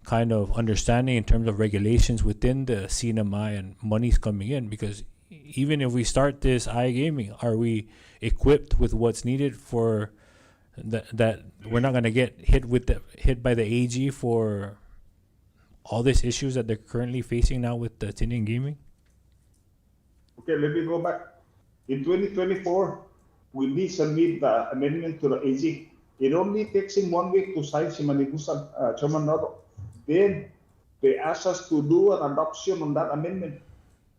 kind of understanding in terms of regulations within the CNMI and monies coming in, because even if we start this iGaming, are we equipped with what's needed for that we're not going to get hit by the AG for all these issues that they're currently facing now with the TNN Gaming? Okay, let me go back. In 2024, we did submit the amendment to the AG. It only takes him 1 week to sign Simanigusan, Chairman Noto. Then they asked us to do an adoption on that amendment.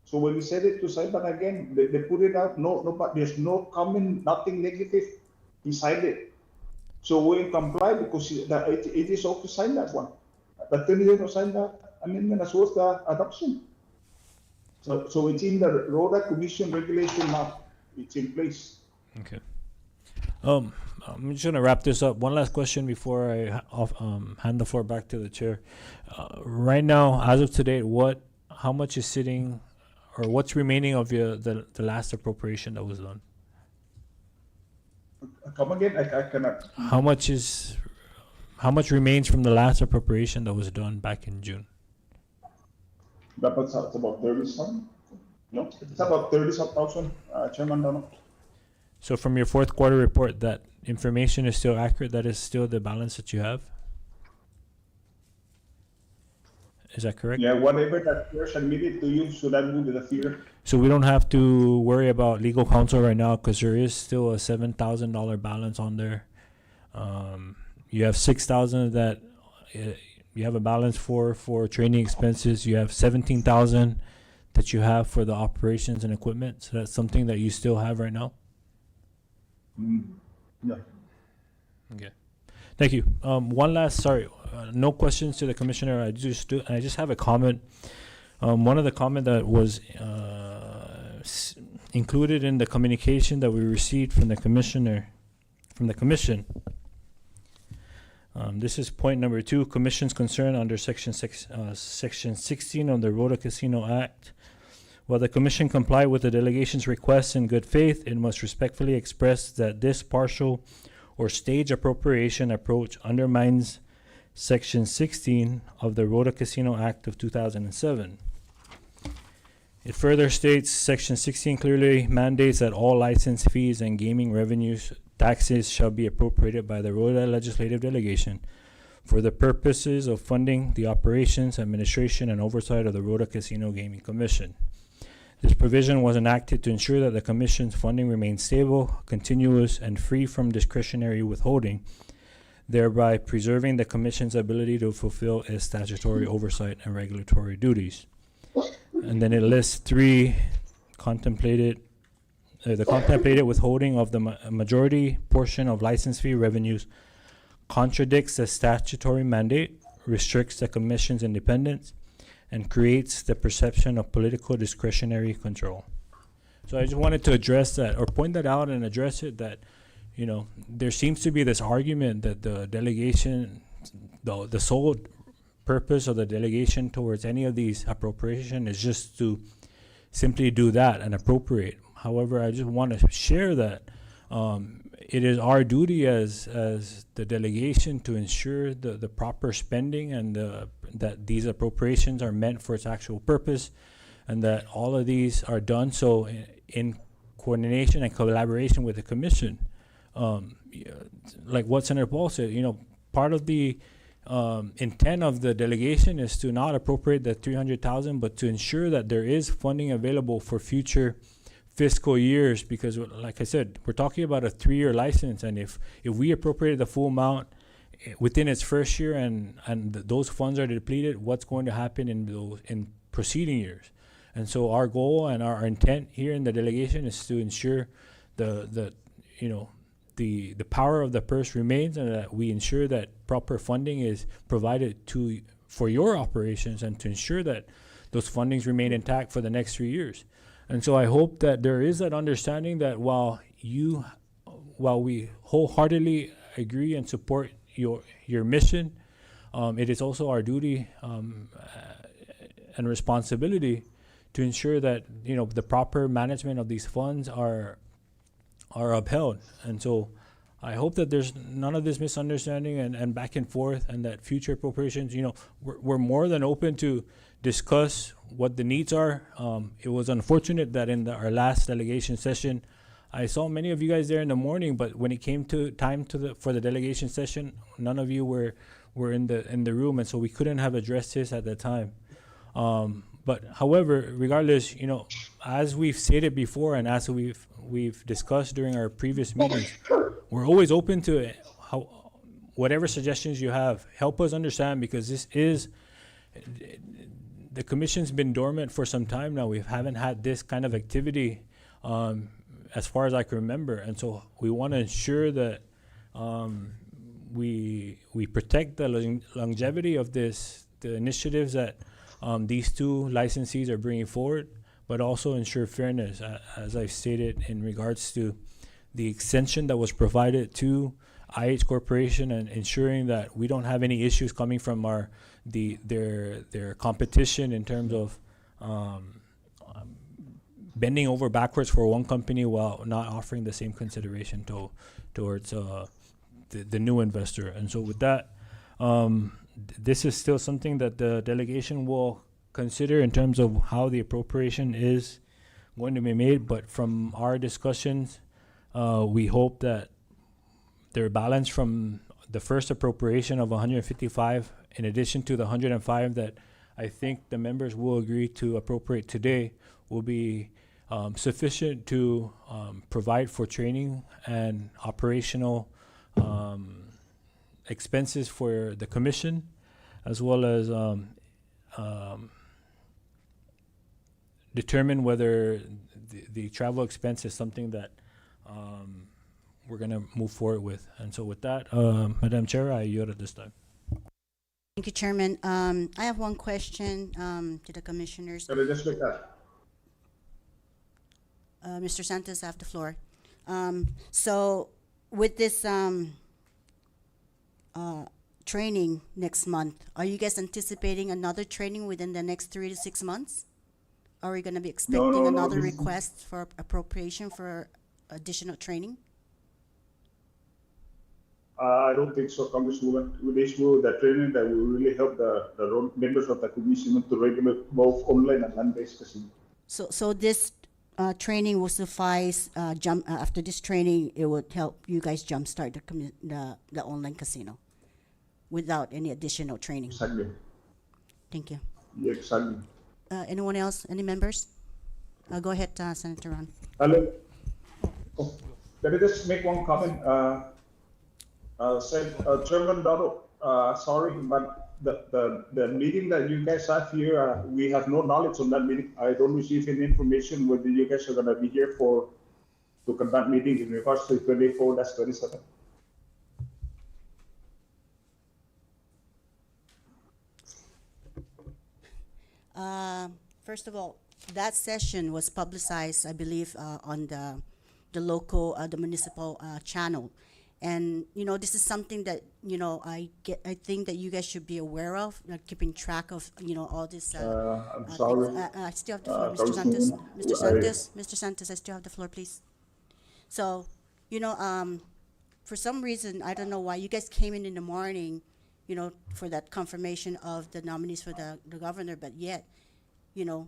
So when we said it to Saipan again, they put it out. No, but there's no comment, nothing negative. He signed it. So we comply because it is okay to sign that one. But then they don't sign the amendment as well as the adoption. So it's in the Rota Commission regulation now. It's in place. Okay. I'm just gonna wrap this up. One last question before I hand the floor back to the chair. Right now, as of today, how much is sitting, or what's remaining of the last appropriation that was done? Come again? I cannot. How much remains from the last appropriation that was done back in June? It's about 30,000. No, it's about 30,000, Chairman Donald. So from your fourth quarter report, that information is still accurate? That is still the balance that you have? Is that correct? Yeah, whatever that first admitted to you, so that would be the figure. So we don't have to worry about legal counsel right now because there is still a $7,000 balance on there. You have $6,000 that you have a balance for training expenses. You have $17,000 that you have for the operations and equipment. So that's something that you still have right now. Yeah. Okay. Thank you. One last, no questions to the commissioner. I just have a comment. One of the comment that was included in the communication that we received from the commission. This is point number 2. Commission's concern under section 16 of the Rota Casino Act. While the commission complied with the delegation's requests in good faith, it must respectfully express that this partial or stage appropriation approach undermines Section 16 of the Rota Casino Act of 2007. It further states Section 16 clearly mandates that all license fees and gaming revenues taxes shall be appropriated by the Rota Legislative Delegation for the purposes of funding the operations, administration, and oversight of the Rota Casino Gaming Commission. This provision was enacted to ensure that the Commission's funding remains stable, continuous, and free from discretionary withholding, thereby preserving the Commission's ability to fulfill its statutory oversight and regulatory duties. And then it lists 3 contemplated the contemplated withholding of the majority portion of license fee revenues contradicts the statutory mandate, restricts the Commission's independence, and creates the perception of political discretionary control. So I just wanted to address that, or point that out and address it, that, you know, there seems to be this argument that the delegation, the sole purpose of the delegation towards any of these appropriation is just to simply do that and appropriate. However, I just want to share that it is our duty as the delegation to ensure the proper spending and that these appropriations are meant for its actual purpose, and that all of these are done so in coordination and collaboration with the Commission. Like what Senator Paul said, you know, part of the intent of the delegation is to not appropriate the 300,000, but to ensure that there is funding available for future fiscal years, because like I said, we're talking about a 3-year license, and if we appropriated the full amount within its first year and those funds are depleted, what's going to happen in preceding years? And so our goal and our intent here in the delegation is to ensure the power of the purse remains, and that we ensure that proper funding is provided for your operations, and to ensure that those fundings remain intact for the next 3 years. And so I hope that there is that understanding that while we wholeheartedly agree and support your mission, it is also our duty and responsibility to ensure that, you know, the proper management of these funds are upheld. And so I hope that there's none of this misunderstanding and back and forth, and that future appropriations, you know, we're more than open to discuss what the needs are. It was unfortunate that in our last delegation session, I saw many of you guys there in the morning, but when it came to time for the delegation session, none of you were in the room, and so we couldn't have addressed this at the time. But however, regardless, you know, as we've stated before, and as we've discussed during our previous meetings, we're always open to it. Whatever suggestions you have, help us understand, because the Commission's been dormant for some time now. We haven't had this kind of activity as far as I can remember, and so we want to ensure that we protect the longevity of the initiatives that these two licensees are bringing forward, but also ensure fairness, as I've stated, in regards to the extension that was provided to IH Corporation, and ensuring that we don't have any issues coming from their competition in terms of bending over backwards for one company while not offering the same consideration towards the new investor. And so with that, this is still something that the delegation will consider in terms of how the appropriation is going to be made. But from our discussions, we hope that they're balanced from the first appropriation of 155, in addition to the 105 that I think the members will agree to appropriate today, will be sufficient to provide for training and operational expenses for the Commission, as well as determine whether the travel expense is something that we're going to move forward with. And so with that, Madam Chair, I yield at this time. Thank you, Chairman. I have one question to the commissioners. Can I just make that? Mr. Santos, I have the floor. So with this training next month, are you guys anticipating another training within the next 3 to 6 months? Are we going to be expecting another request for appropriation for additional training? I don't think so, Congresswoman. With this move, the training that will really help the members of the Commission to regulate both online and land-based casino. So this training will suffice. After this training, it would help you guys jumpstart the online casino without any additional training. Exactly. Thank you. Yeah, exactly. Anyone else? Any members? Go ahead, Senator Ron. Hello. Let me just make one comment. Chairman Dado, sorry, but the meeting that you guys have here, we have no knowledge on that meeting. I don't receive any information whether you guys are going to be here for to conduct meeting in regards to 24-27. First of all, that session was publicized, I believe, on the local, the municipal channel. And, this is something that, I think that you guys should be aware of, keeping track of, all this. I'm Things. sorry. I still have the floor, Mr. Congresswoman, Santos. Mr. I- Santos, Mr. Santos, I still have the floor, please. So, for some reason, I don't know why, you guys came in the morning, for that confirmation of the nominees for the governor, but yet, you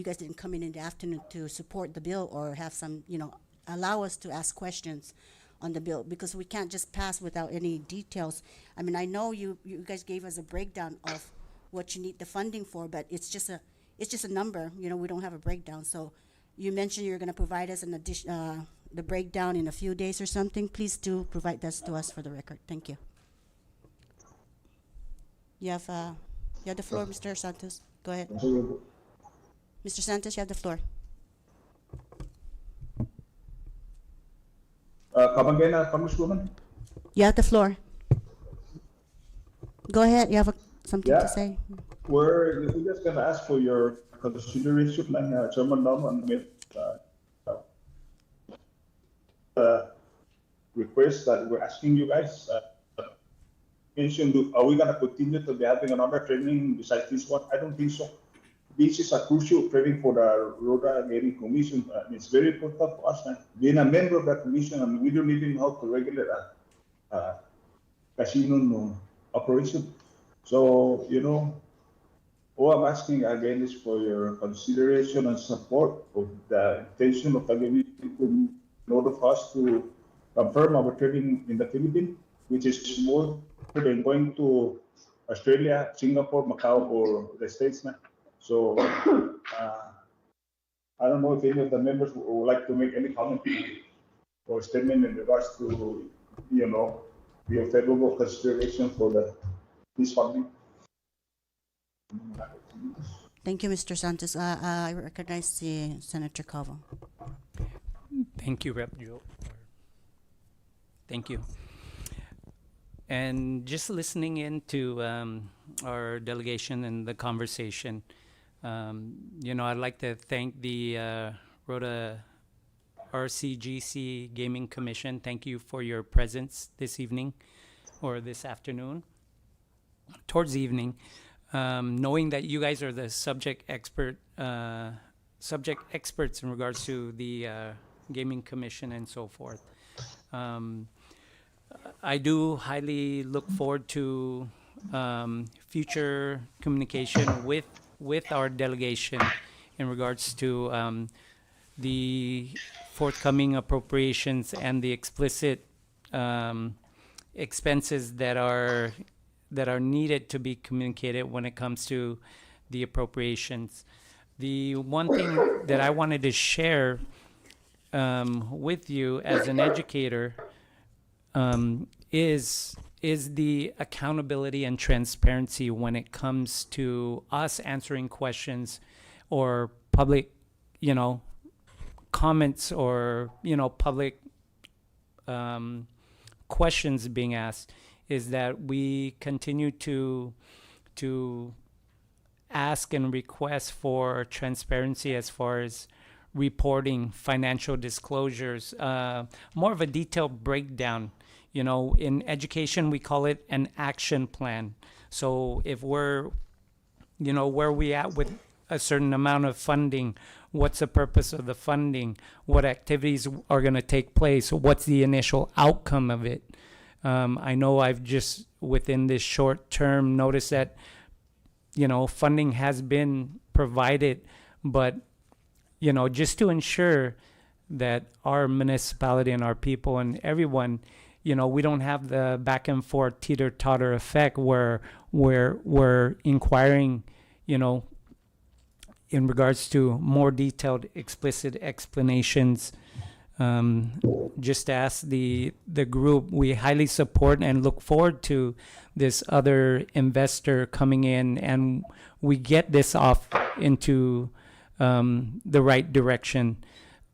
guys didn't come in the afternoon to support the bill or have some, allow us to ask questions on the bill, because we can't just pass without any details. I mean, I know you guys gave us a breakdown of what you need the funding for, but it's just a number. We don't have a breakdown. So you mentioned you're going to provide us an addition, the breakdown in a few days or something. Please do provide that to us for the record. Thank you. You have the floor, Mr. Santos. Go ahead. Mr. Santos, you have the floor. Come again, Congresswoman? You have the floor. Go ahead. You have something Yeah. to say? We're just gonna ask for your consideration, like Chairman Norman made request that we're asking you guys. Are we gonna continue to be having another training besides this one? I don't think so. This is a crucial training for the Rota Gaming Commission. It's very important for us. Being a member of that commission, and we don't even know how to regulate a casino operation. So, all I'm asking again is for your consideration and support of the intention of the gaming in order for us to confirm our training in the Philippines, which is more than going to Australia, Singapore, Macau, or the States now. So I don't know if any of the members would like to make any comment or statement in regards to, your favorable consideration for this funding. Thank you, Mr. Santos. I recognize the Senator Cavo. Thank you, Rep. Joe. Thank you. And just listening into our delegation and the conversation, I'd like to thank the Rota RCGC Gaming Commission. Thank you for your presence this evening or this afternoon, towards evening. Knowing that you guys are the subject experts in regards to the Gaming Commission and so forth. I do highly look forward to future communication with our delegation in regards to the forthcoming appropriations and the explicit expenses that are needed to be communicated when it comes to the appropriations. The one thing that I wanted to share with you as an educator is the accountability and transparency when it comes to us answering questions or public, comments or, public questions being asked, is that we continue to ask and request for transparency as far as reporting, financial disclosures, more of a detailed breakdown. In education, we call it an action plan. So if we're, where we at with a certain amount of funding, what's the purpose of the funding, what activities are going to take place, what's the initial outcome of it. I know I've just within this short term noticed that, funding has been provided, but, just to ensure that our municipality and our people and everyone, we don't have the back and forth teeter-totter effect where we're inquiring, in regards to more detailed, explicit explanations. Just ask the group, we highly support and look forward to this other investor coming in, and we get this off into the right direction.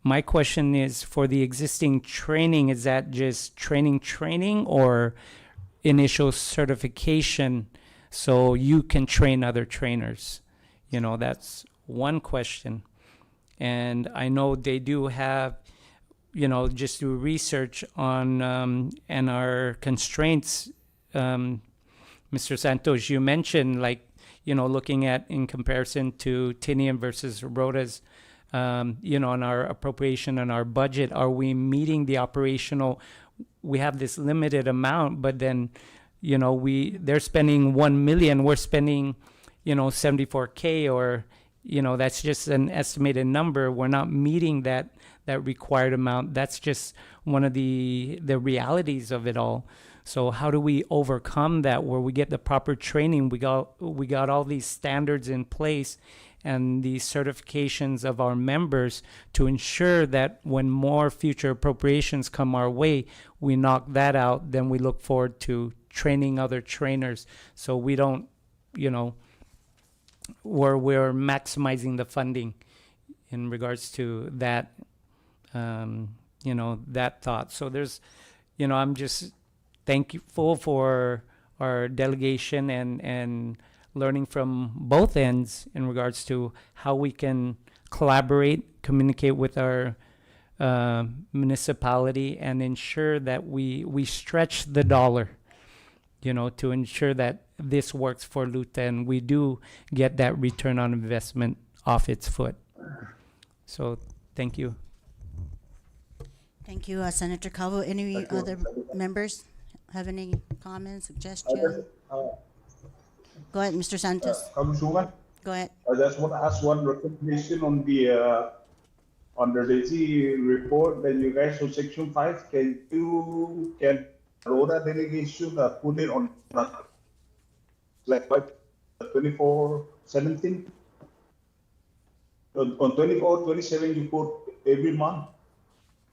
my question is for the existing training, is that just training or initial certification so you can train other trainers? You know, that's one question. And I know they do have, you know, just do research on and our constraints. Mr. Santos, you mentioned, like, you know, looking at in comparison to Tinian versus Rota's, you know, on our appropriation and our budget, are we meeting the operational? We have this limited amount, but then, you know, they're spending 1 million, we're spending, you know, 74K, or, you know, that's just an estimated number. We're not meeting that required amount. That's just one of the realities of it all. So how do we overcome that, where we get the proper training? We got all these standards in place and the certifications of our members to ensure that when more future appropriations come our way, we knock that out. Then we look forward to training other trainers, so we don't, you know, where we're maximizing the funding in regards to that, you know, that thought. So there's, you know, I'm just thankful for our delegation and learning from both ends in regards to how we can collaborate, communicate with our municipality, and ensure that we stretch the dollar, you know, to ensure that this works for Luta and we do get that return on investment off its foot. So thank you. Thank you, Senator Calvo. Any Thank you. other members have any comments, suggestions? Go ahead, Mr. Santos. Congresswoman, Go ahead. I just want to ask one recommendation on the Resi report that you guys on section 5. Can Rota delegation put it on like what 24/17? On 24/27 you put every month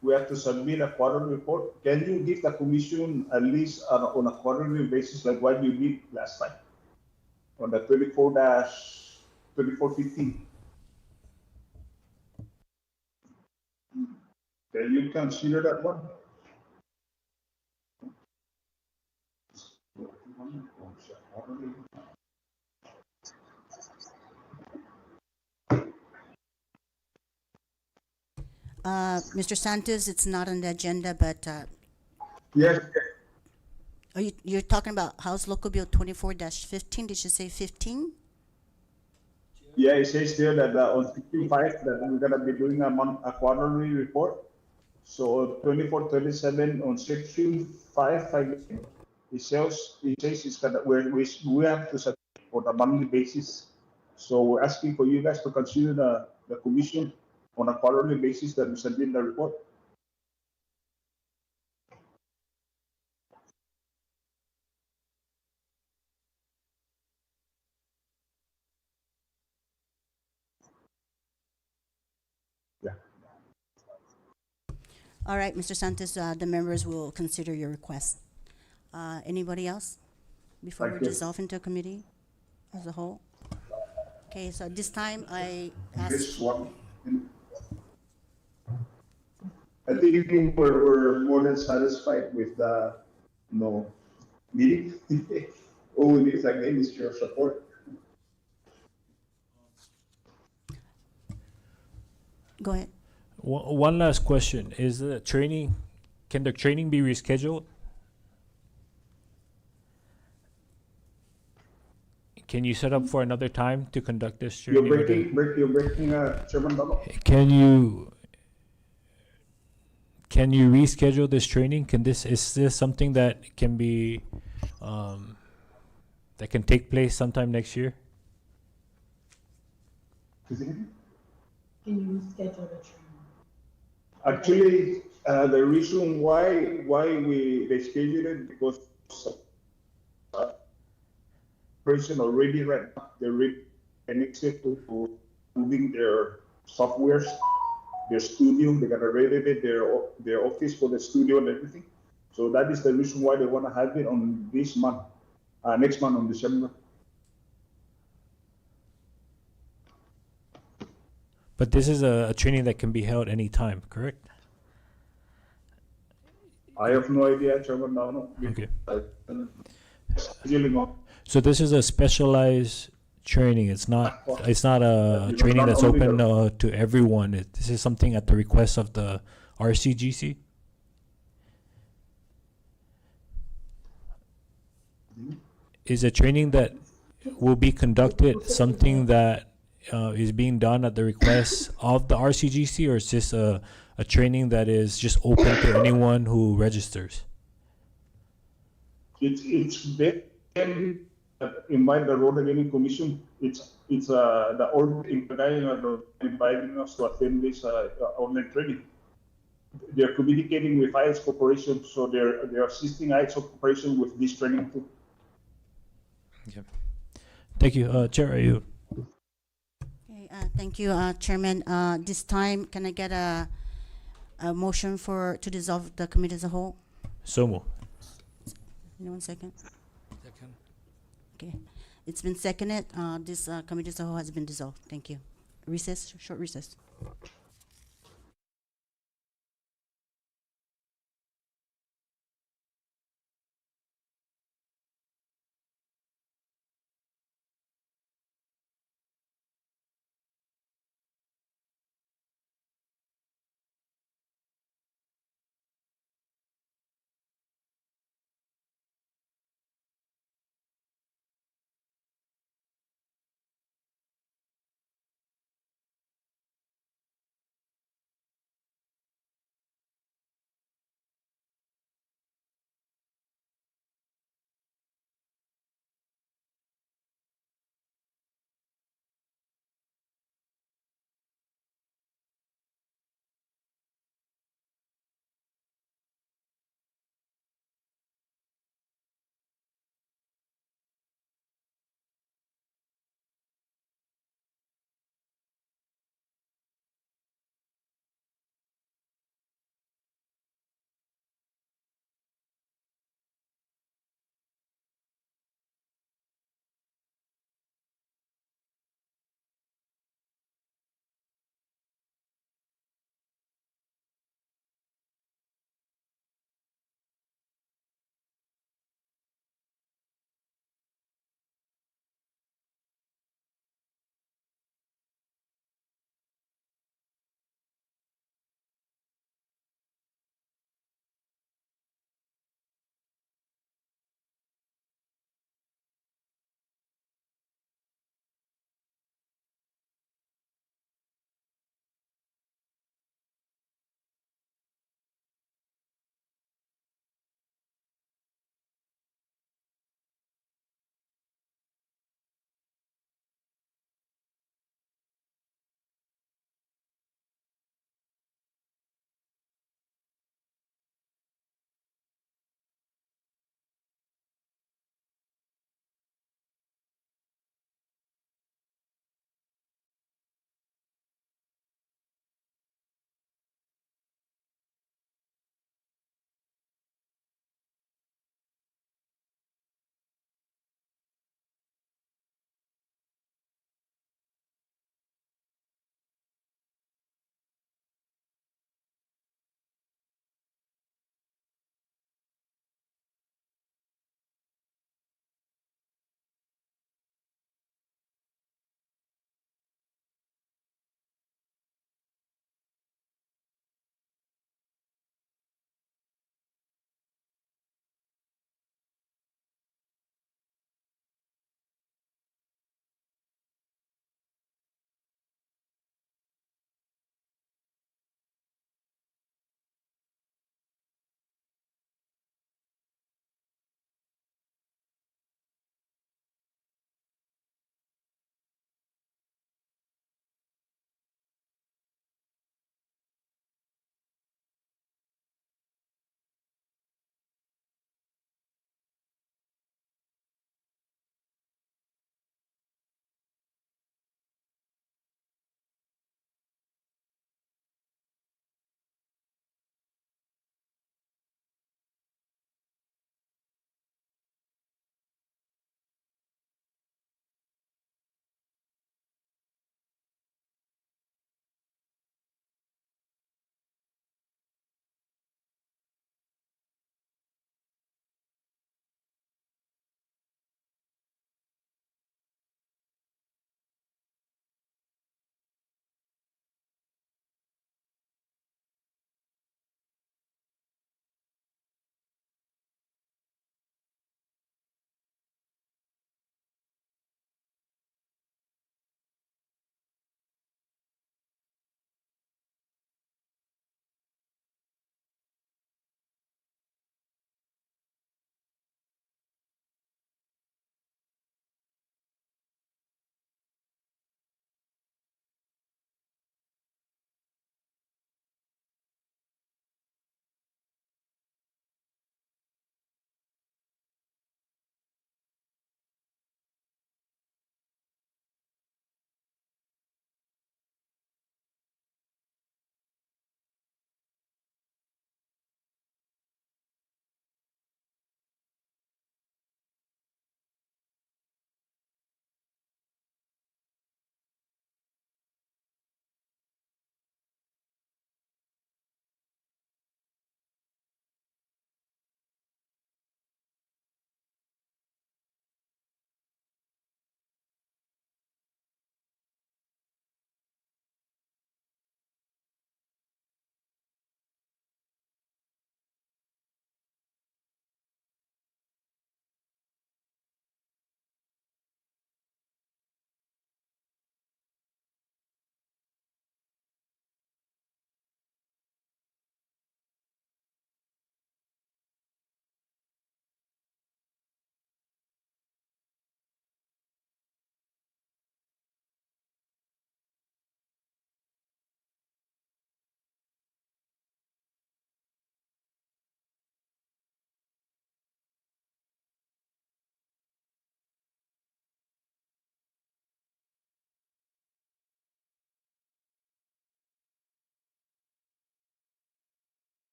we have to submit a quarterly report. Can you give the commission at least on a quarterly basis like what you did last time on the 24/24/15? Can you consider that one? Mr. Santos, it's not on the agenda, but Yes. you're talking about House Local Bill 24-15? Did you say 15? Yeah, it says there that on 65 that we're gonna be doing a quarterly report. So 24/37 on section 5, it says it's gonna we have to submit on a monthly basis. So we're asking for you guys to consider the commission on a quarterly basis that we submit the report. Yeah. All right, Mr. Santos, the members will consider your request. Anybody else before we Thank you. dissolve into a committee as a whole? Okay, so at this time, I ask, This one. I think we're more than satisfied with the meeting. All we need again is your support. go ahead. One last question: Is the training? Can the training be rescheduled? Can you set up for another time to conduct this training? You're breaking, Chairman Dono. Can you reschedule this training? Is this something that can be that can take place sometime next year? Can you reschedule the training? Actually, the reason why they scheduled it because person already right now they're ready and except to moving their softwares, their studio, they gotta renovate their office for the studio and everything. So that is the reason why they want to have it on this month, next month on December. But this is a training that can be held anytime, correct? I have no idea, Chairman Nano. Okay. Dealing on. So this is a specialized training. It's not a training that's open to everyone. This is something at the request of the RCGC. Is a training that will be conducted something that is being done at the request of the RCGC, or is this a training that is just open to anyone who registers? It's they can invite the Rota Gaming Commission. It's the order inviting us to attend this online training. They're communicating with IS Corporation, so they're assisting IS Corporation with this training too. Thank you, Chair. Are you? Okay, thank you, Chairman. This time, can I get a motion to dissolve the committee as a whole? So moved. Anyone second? Second. Okay, it's been seconded. This committee as a whole has been dissolved. Thank you. Recess, short recess.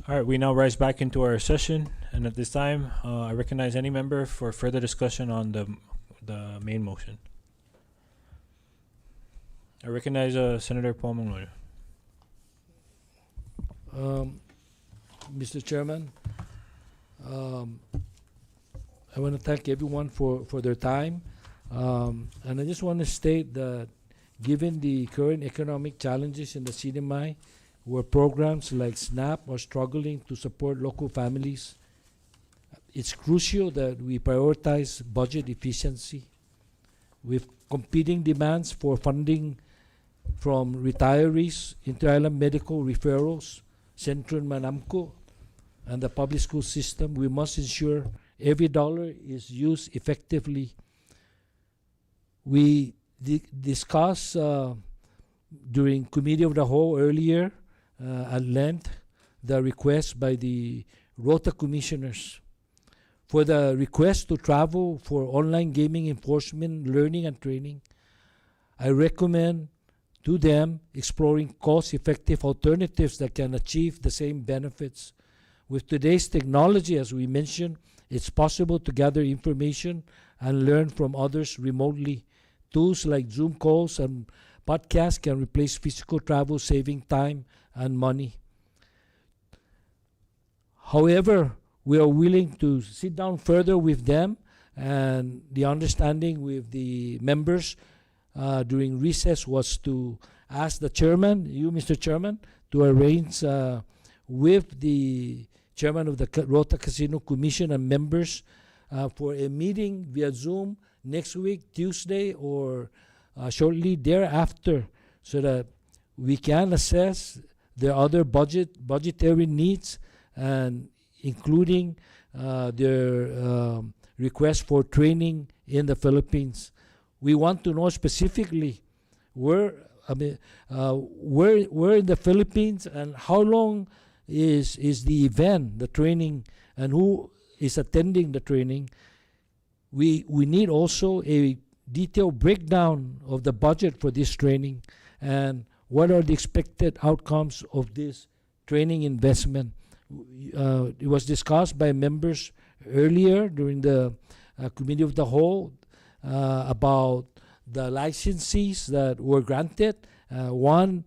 All right, we now rise back into our session, and at this time, I recognize any member for further discussion on the main motion. I recognize Senator Paul Mangloy. Mr. Chairman, I want to thank everyone for their time. And I just want to state that given the current economic challenges in the CDMI, where programs like SNAP are struggling to support local families, it's crucial that we prioritize budget efficiency. With competing demands for funding from retirees, inter-island medical referrals, Central Manamco, and the public school system, we must ensure every dollar is used effectively. We discussed during Committee of the Whole earlier at length the request by the Rota commissioners for the request to travel for online gaming enforcement, learning, and training. I recommend to them exploring cost-effective alternatives that can achieve the same benefits. With today's technology, as we mentioned, it's possible to gather information and learn from others remotely. Tools like Zoom calls and podcasts can replace physical travel, saving time and money. However, we are willing to sit down further with them, and the understanding with the members during recess was to ask the chairman, you Mr. Chairman, to arrange with the chairman of the Rota Casino Commission and members for a meeting via Zoom next week, Tuesday, or shortly thereafter, so that we can assess their other budgetary needs, and including their request for training in the Philippines. We want to know specifically where in the Philippines, and how long is the event, the training, and who is attending the training. We need also a detailed breakdown of the budget for this training, and what are the expected outcomes of this training investment. It was discussed by members earlier during the Committee of the Whole about the licenses that were granted. One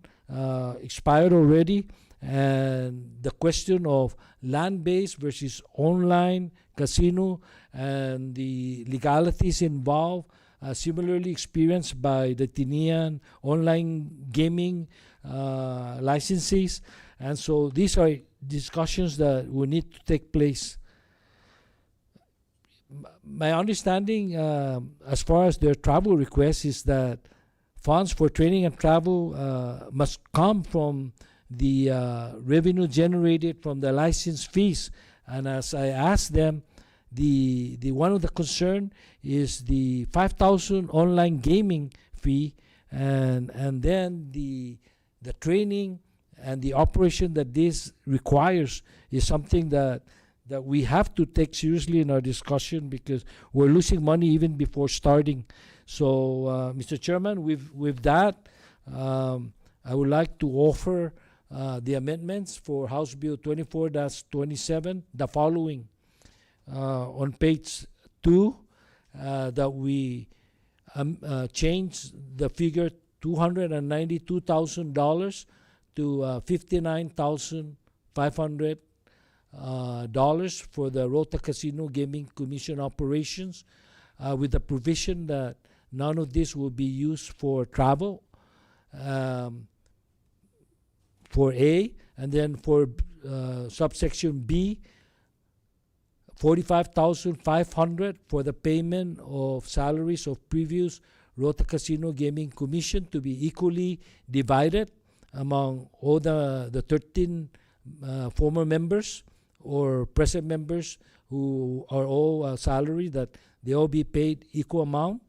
expired already, and the question of land-based versus online casino and the legalities involved, similarly experienced by the Tinian online gaming licenses. And so these are discussions that will need to take place. My understanding as far as their travel requests is that funds for training and travel must come from the revenue generated from the license fees. And as I asked them, the one of the concern is the 5,000 online gaming fee, and then the training and the operation that this requires is something that we have to take seriously in our discussion, because we're losing money even before starting. So, Mr. Chairman, with that, I would like to offer the amendments for House Bill 24-27, the following. On page 2, that we change the figure $292,000 to $59,500 for the Rota Casino Gaming Commission operations, with the provision that none of this will be used for travel, for A, and then for subsection B, $45,500 for the payment of salaries of previous Rota Casino Gaming Commission, to be equally divided among all the 13 former members or present members who are all salary, that they all be paid equal amount.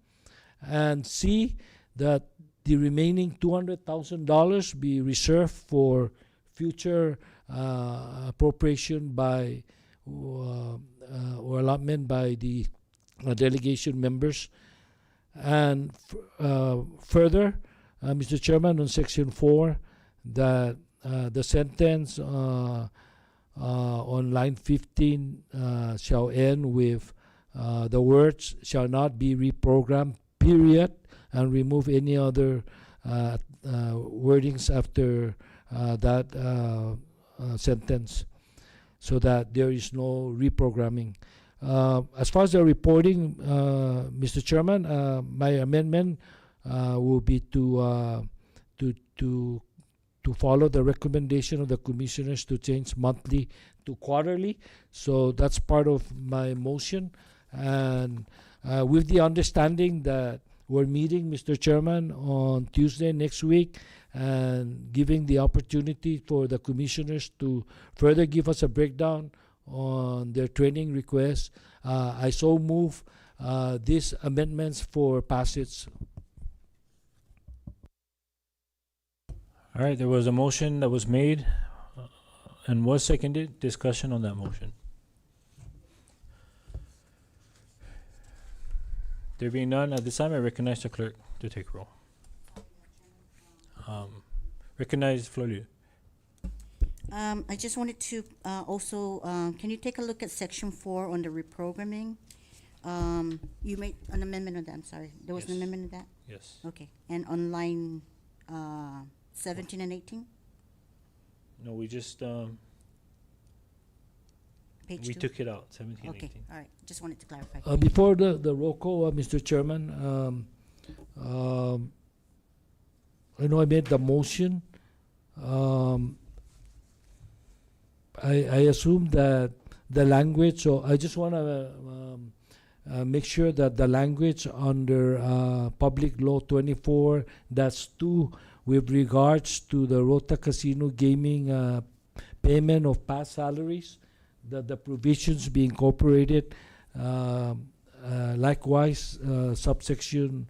And C, that the remaining $200,000 be reserved for future appropriation by or allotment by the delegation members. And further, Mr. Chairman, on section 4, that the sentence on line 15 shall end with the words shall not be reprogrammed, period, and remove any other wordings after that sentence, so that there is no reprogramming. As far as the reporting, Mr. Chairman, my amendment will be to follow the recommendation of the commissioners to change monthly to quarterly. So that's part of my motion, and with the understanding that we're meeting, Mr. Chairman, on Tuesday next week, and giving the opportunity for the commissioners to further give us a breakdown on their training requests. I so move these amendments for passage. All right, there was a motion that was made and was seconded. Discussion on that motion. There being none, at this time I recognize the clerk to take roll. Recognize Florian. I just wanted to also, can you take a look at section 4 on the reprogramming? You made an amendment on that, I'm sorry. There was an Yes. amendment on that? Yes. Okay. And on line 17 and 18, No, we just page we 2? took it out. 17, Okay, 18. all right. Just wanted to clarify. Before the roll call, Mr. Chairman, I know I made the motion. I assume that the language, so I just want to make sure that the language under Public Law 24-2 with regards to the Rota Casino Gaming payment of past salaries, that the provisions be incorporated. Likewise, subsection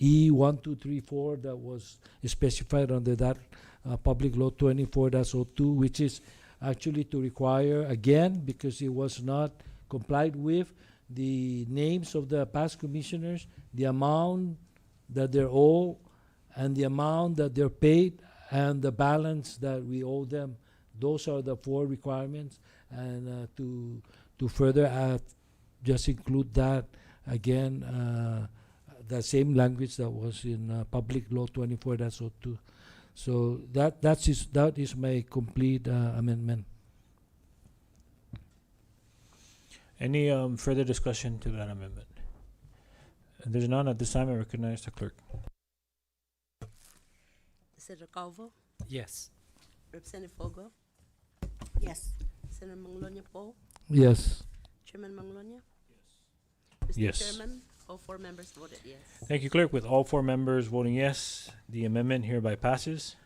E1234 that was specified under that Public Law 24-02, which is actually to require, again, because it was not complied with, the names of the past commissioners, the amount that they're owed, and the amount that they're paid, and the balance that we owe them. Those are the 4 requirements, and to further add, just include that again, the same language that was in Public Law 24-02. So that is my complete amendment. Any further discussion to that amendment? There's none at this time. I recognize the clerk. Senator Calvo, Yes. Representative Fogo, Yes. Senator Manglonia Poe, Yes. Chairman Manglonia. Mr. Yes. Chairman, all 4 members voted yes. Thank you, clerk. With all 4 members voting yes, the amendment hereby passes.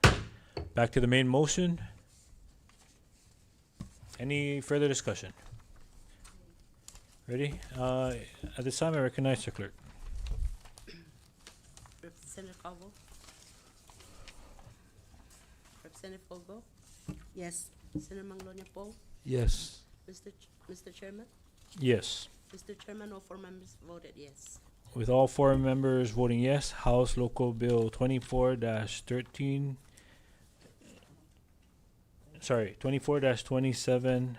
Back to the main motion. Any further discussion? Ready? At this time, I recognize the clerk. Senator Calvo, Representative Fogo, Yes. Senator Manglonia Poe, Yes. Mr. Chairman. Yes. Mr. Chairman, all 4 members voted yes. With all 4 members voting yes, House Local Bill 24-13, 24-27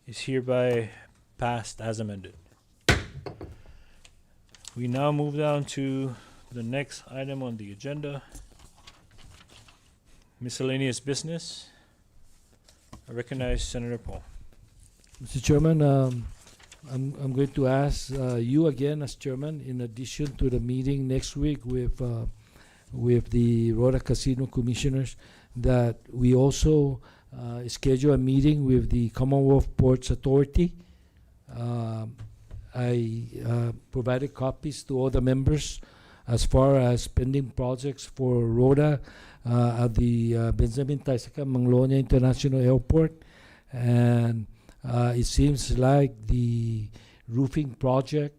is hereby passed as amended. We now move down to the next item on the agenda, miscellaneous business. I recognize Senator Paul. Mr. Chairman, I'm going to ask you again as chairman, in addition to the meeting next week with the Rota Casino commissioners, that we also schedule a meeting with the Commonwealth Ports Authority. I provided copies to all the members as far as pending projects for Rota at the Benjamin Taisaka Manglonia International Airport, and it seems like the roofing project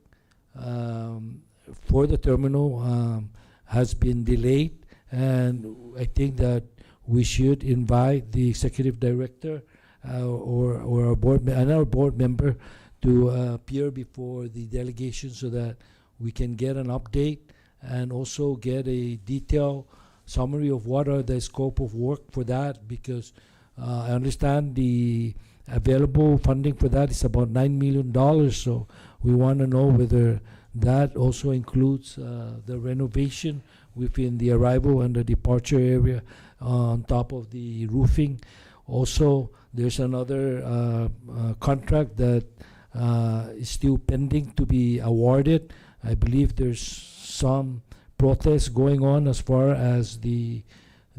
for the terminal has been delayed, and I think that we should invite the executive director or our board member to appear before the delegation so that we can get an update and also get a detailed summary of what are the scope of work for that, because I understand the available funding for that is about $9 million. So we want to know whether that also includes the renovation within the arrival and the departure area on top of the roofing. Also, there's another contract that is still pending to be awarded. I believe there's some protest going on as far as the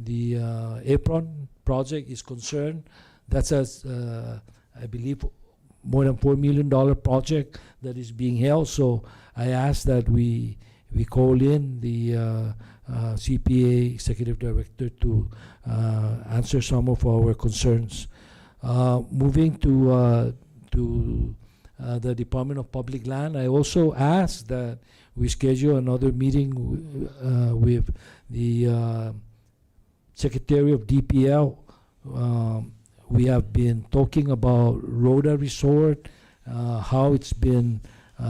apron project is concerned. That's I believe more than $4 million project that is being held. So I ask that we call in the CPA Executive Director to answer some of our concerns. Moving to the Department of Public Land, I also ask that we schedule another meeting with the Secretary of DPL. We have been talking about Rota Resort, how it's been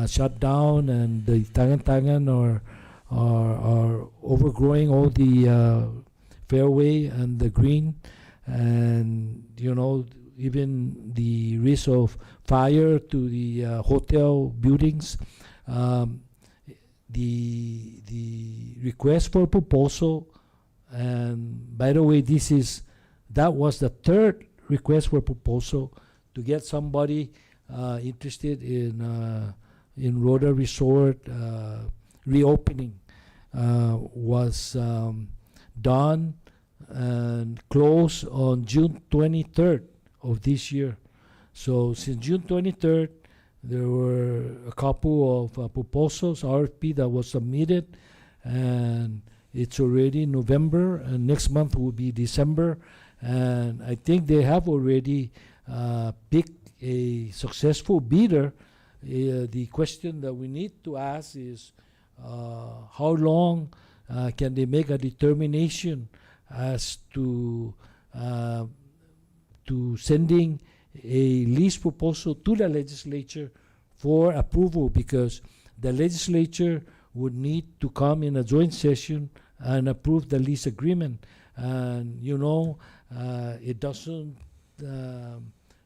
shut down, and the Tangan are overgrowing all the fairway and the green, and even the risk of fire to the hotel buildings. The request for proposal, and by the way, that was the third request for proposal to get somebody interested in Rota Resort reopening, was done and closed on June 23rd of this year. So since June 23rd, there were a couple of proposals, RFP, that was submitted, and it's already November, and next month will be December, and I think they have already picked a successful bidder. The question that we need to ask is how long can they make a determination as to sending a lease proposal to the legislature for approval, because the legislature would need to come in a joint session and approve the lease agreement. And it doesn't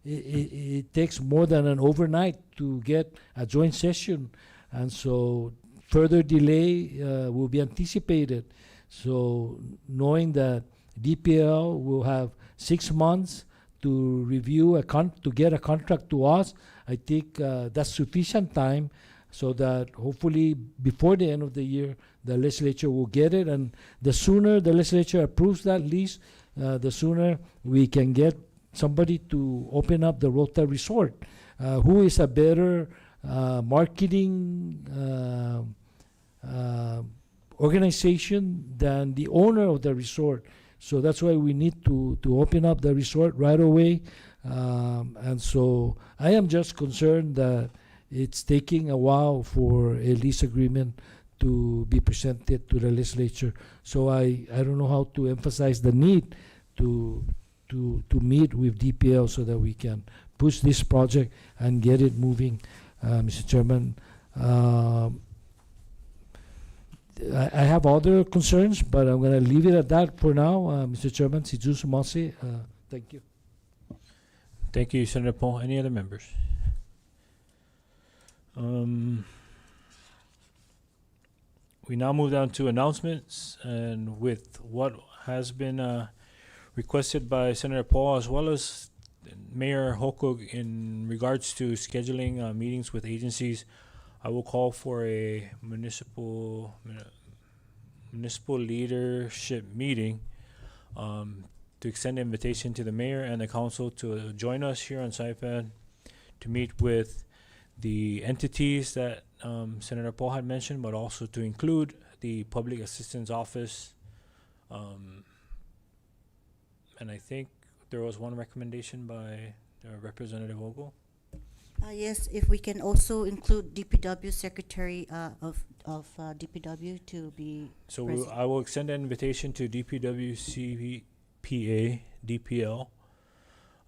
it takes more than an overnight to get a joint session, and so further delay will be anticipated. So knowing that DPL will have 6 months to review to get a contract to us, I think that's sufficient time, so that hopefully before the end of the year, the legislature will get it. And the sooner the legislature approves that lease, the sooner we can get somebody to open up the Rota Resort. Who is a better marketing organization than the owner of the resort? So that's why we need to open up the resort right away. And so I am just concerned that it's taking a while for a lease agreement to be presented to the legislature. So I don't know how to emphasize the need to meet with DPL so that we can push this project and get it moving, Mr. Chairman. I have other concerns, but I'm going to leave it at that for now, Mr. Chairman. Sizu Sumasi, thank you. Thank you, Senator Paul. Any other members? We now move down to announcements, and with what has been requested by Senator Paul as well as Mayor Hokuk in regards to scheduling meetings with agencies, I will call for a municipal leadership meeting to extend an invitation to the mayor and the council to join us here on Saipan to meet with the entities that Senator Paul had mentioned, but also to include the Public Assistance Office. And I think there was one recommendation by Representative Ogle. Yes, if we can also include DPW Secretary of DPW to be So present. I will extend an invitation to DPW, CPA, DPL,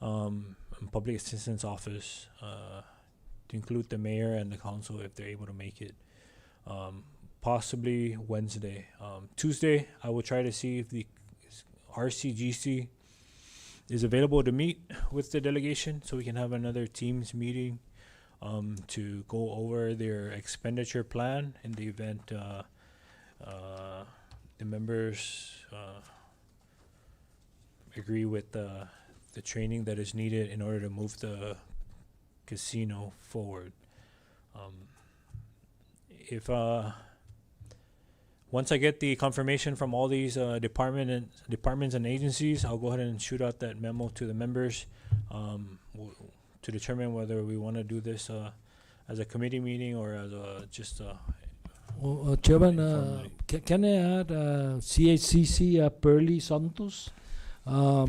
and Public Assistance Office to include the mayor and the council if they're able to make it. possibly Wednesday. Tuesday, I will try to see if the RCGC is available to meet with the delegation so we can have another Teams meeting to go over their expenditure plan in the event the members agree with the training that is needed in order to move the casino forward. If once I get the confirmation from all these departments and agencies, I'll go ahead and shoot out that memo to the members to determine whether we want to do this as a committee meeting or as a just Chairman, informally. can I add CHCC Pearly Santos? I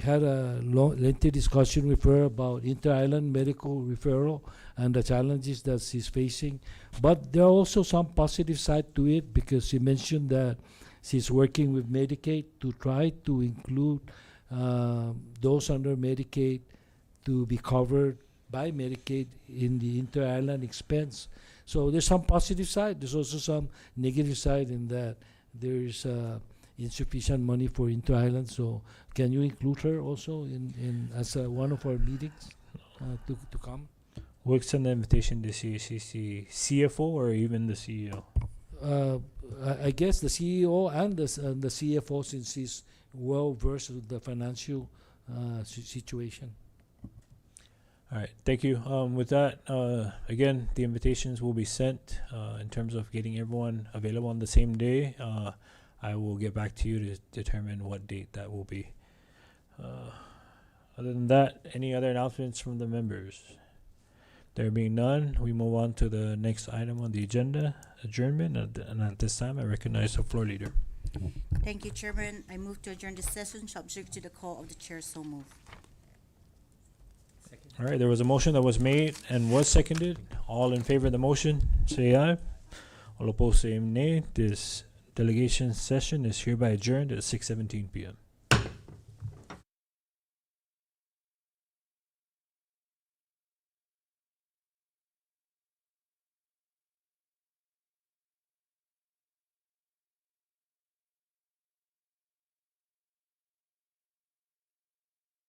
had a lengthy discussion with her about inter-island medical referral and the challenges that she's facing. But there are also some positive side to it, because she mentioned that she's working with Medicaid to try to include those under Medicaid to be covered by Medicaid in the inter-island expense. So there's some positive side. There's also some negative side in that there's insufficient money for inter-island. So can you include her also in as one of our meetings to come? We'll extend the invitation to CACC CFO or even the CEO. I guess the CEO and the CFO, since he's well versed with the financial situation. All right, thank you. With that, again, the invitations will be sent in terms of getting everyone available on the same day. I will get back to you to determine what date that will be. Other than that, any other announcements from the members? There being none, we move on to the next item on the agenda, adjournment. And at this time, I recognize the floor leader. Thank you, Chairman. I move to adjourn the session, subject to the call of the chair. So move. All right, there was a motion that was made and was seconded. All in favor of the motion, say aye. All opposed, say nay. This delegation session is hereby adjourned at 6:17 p.m.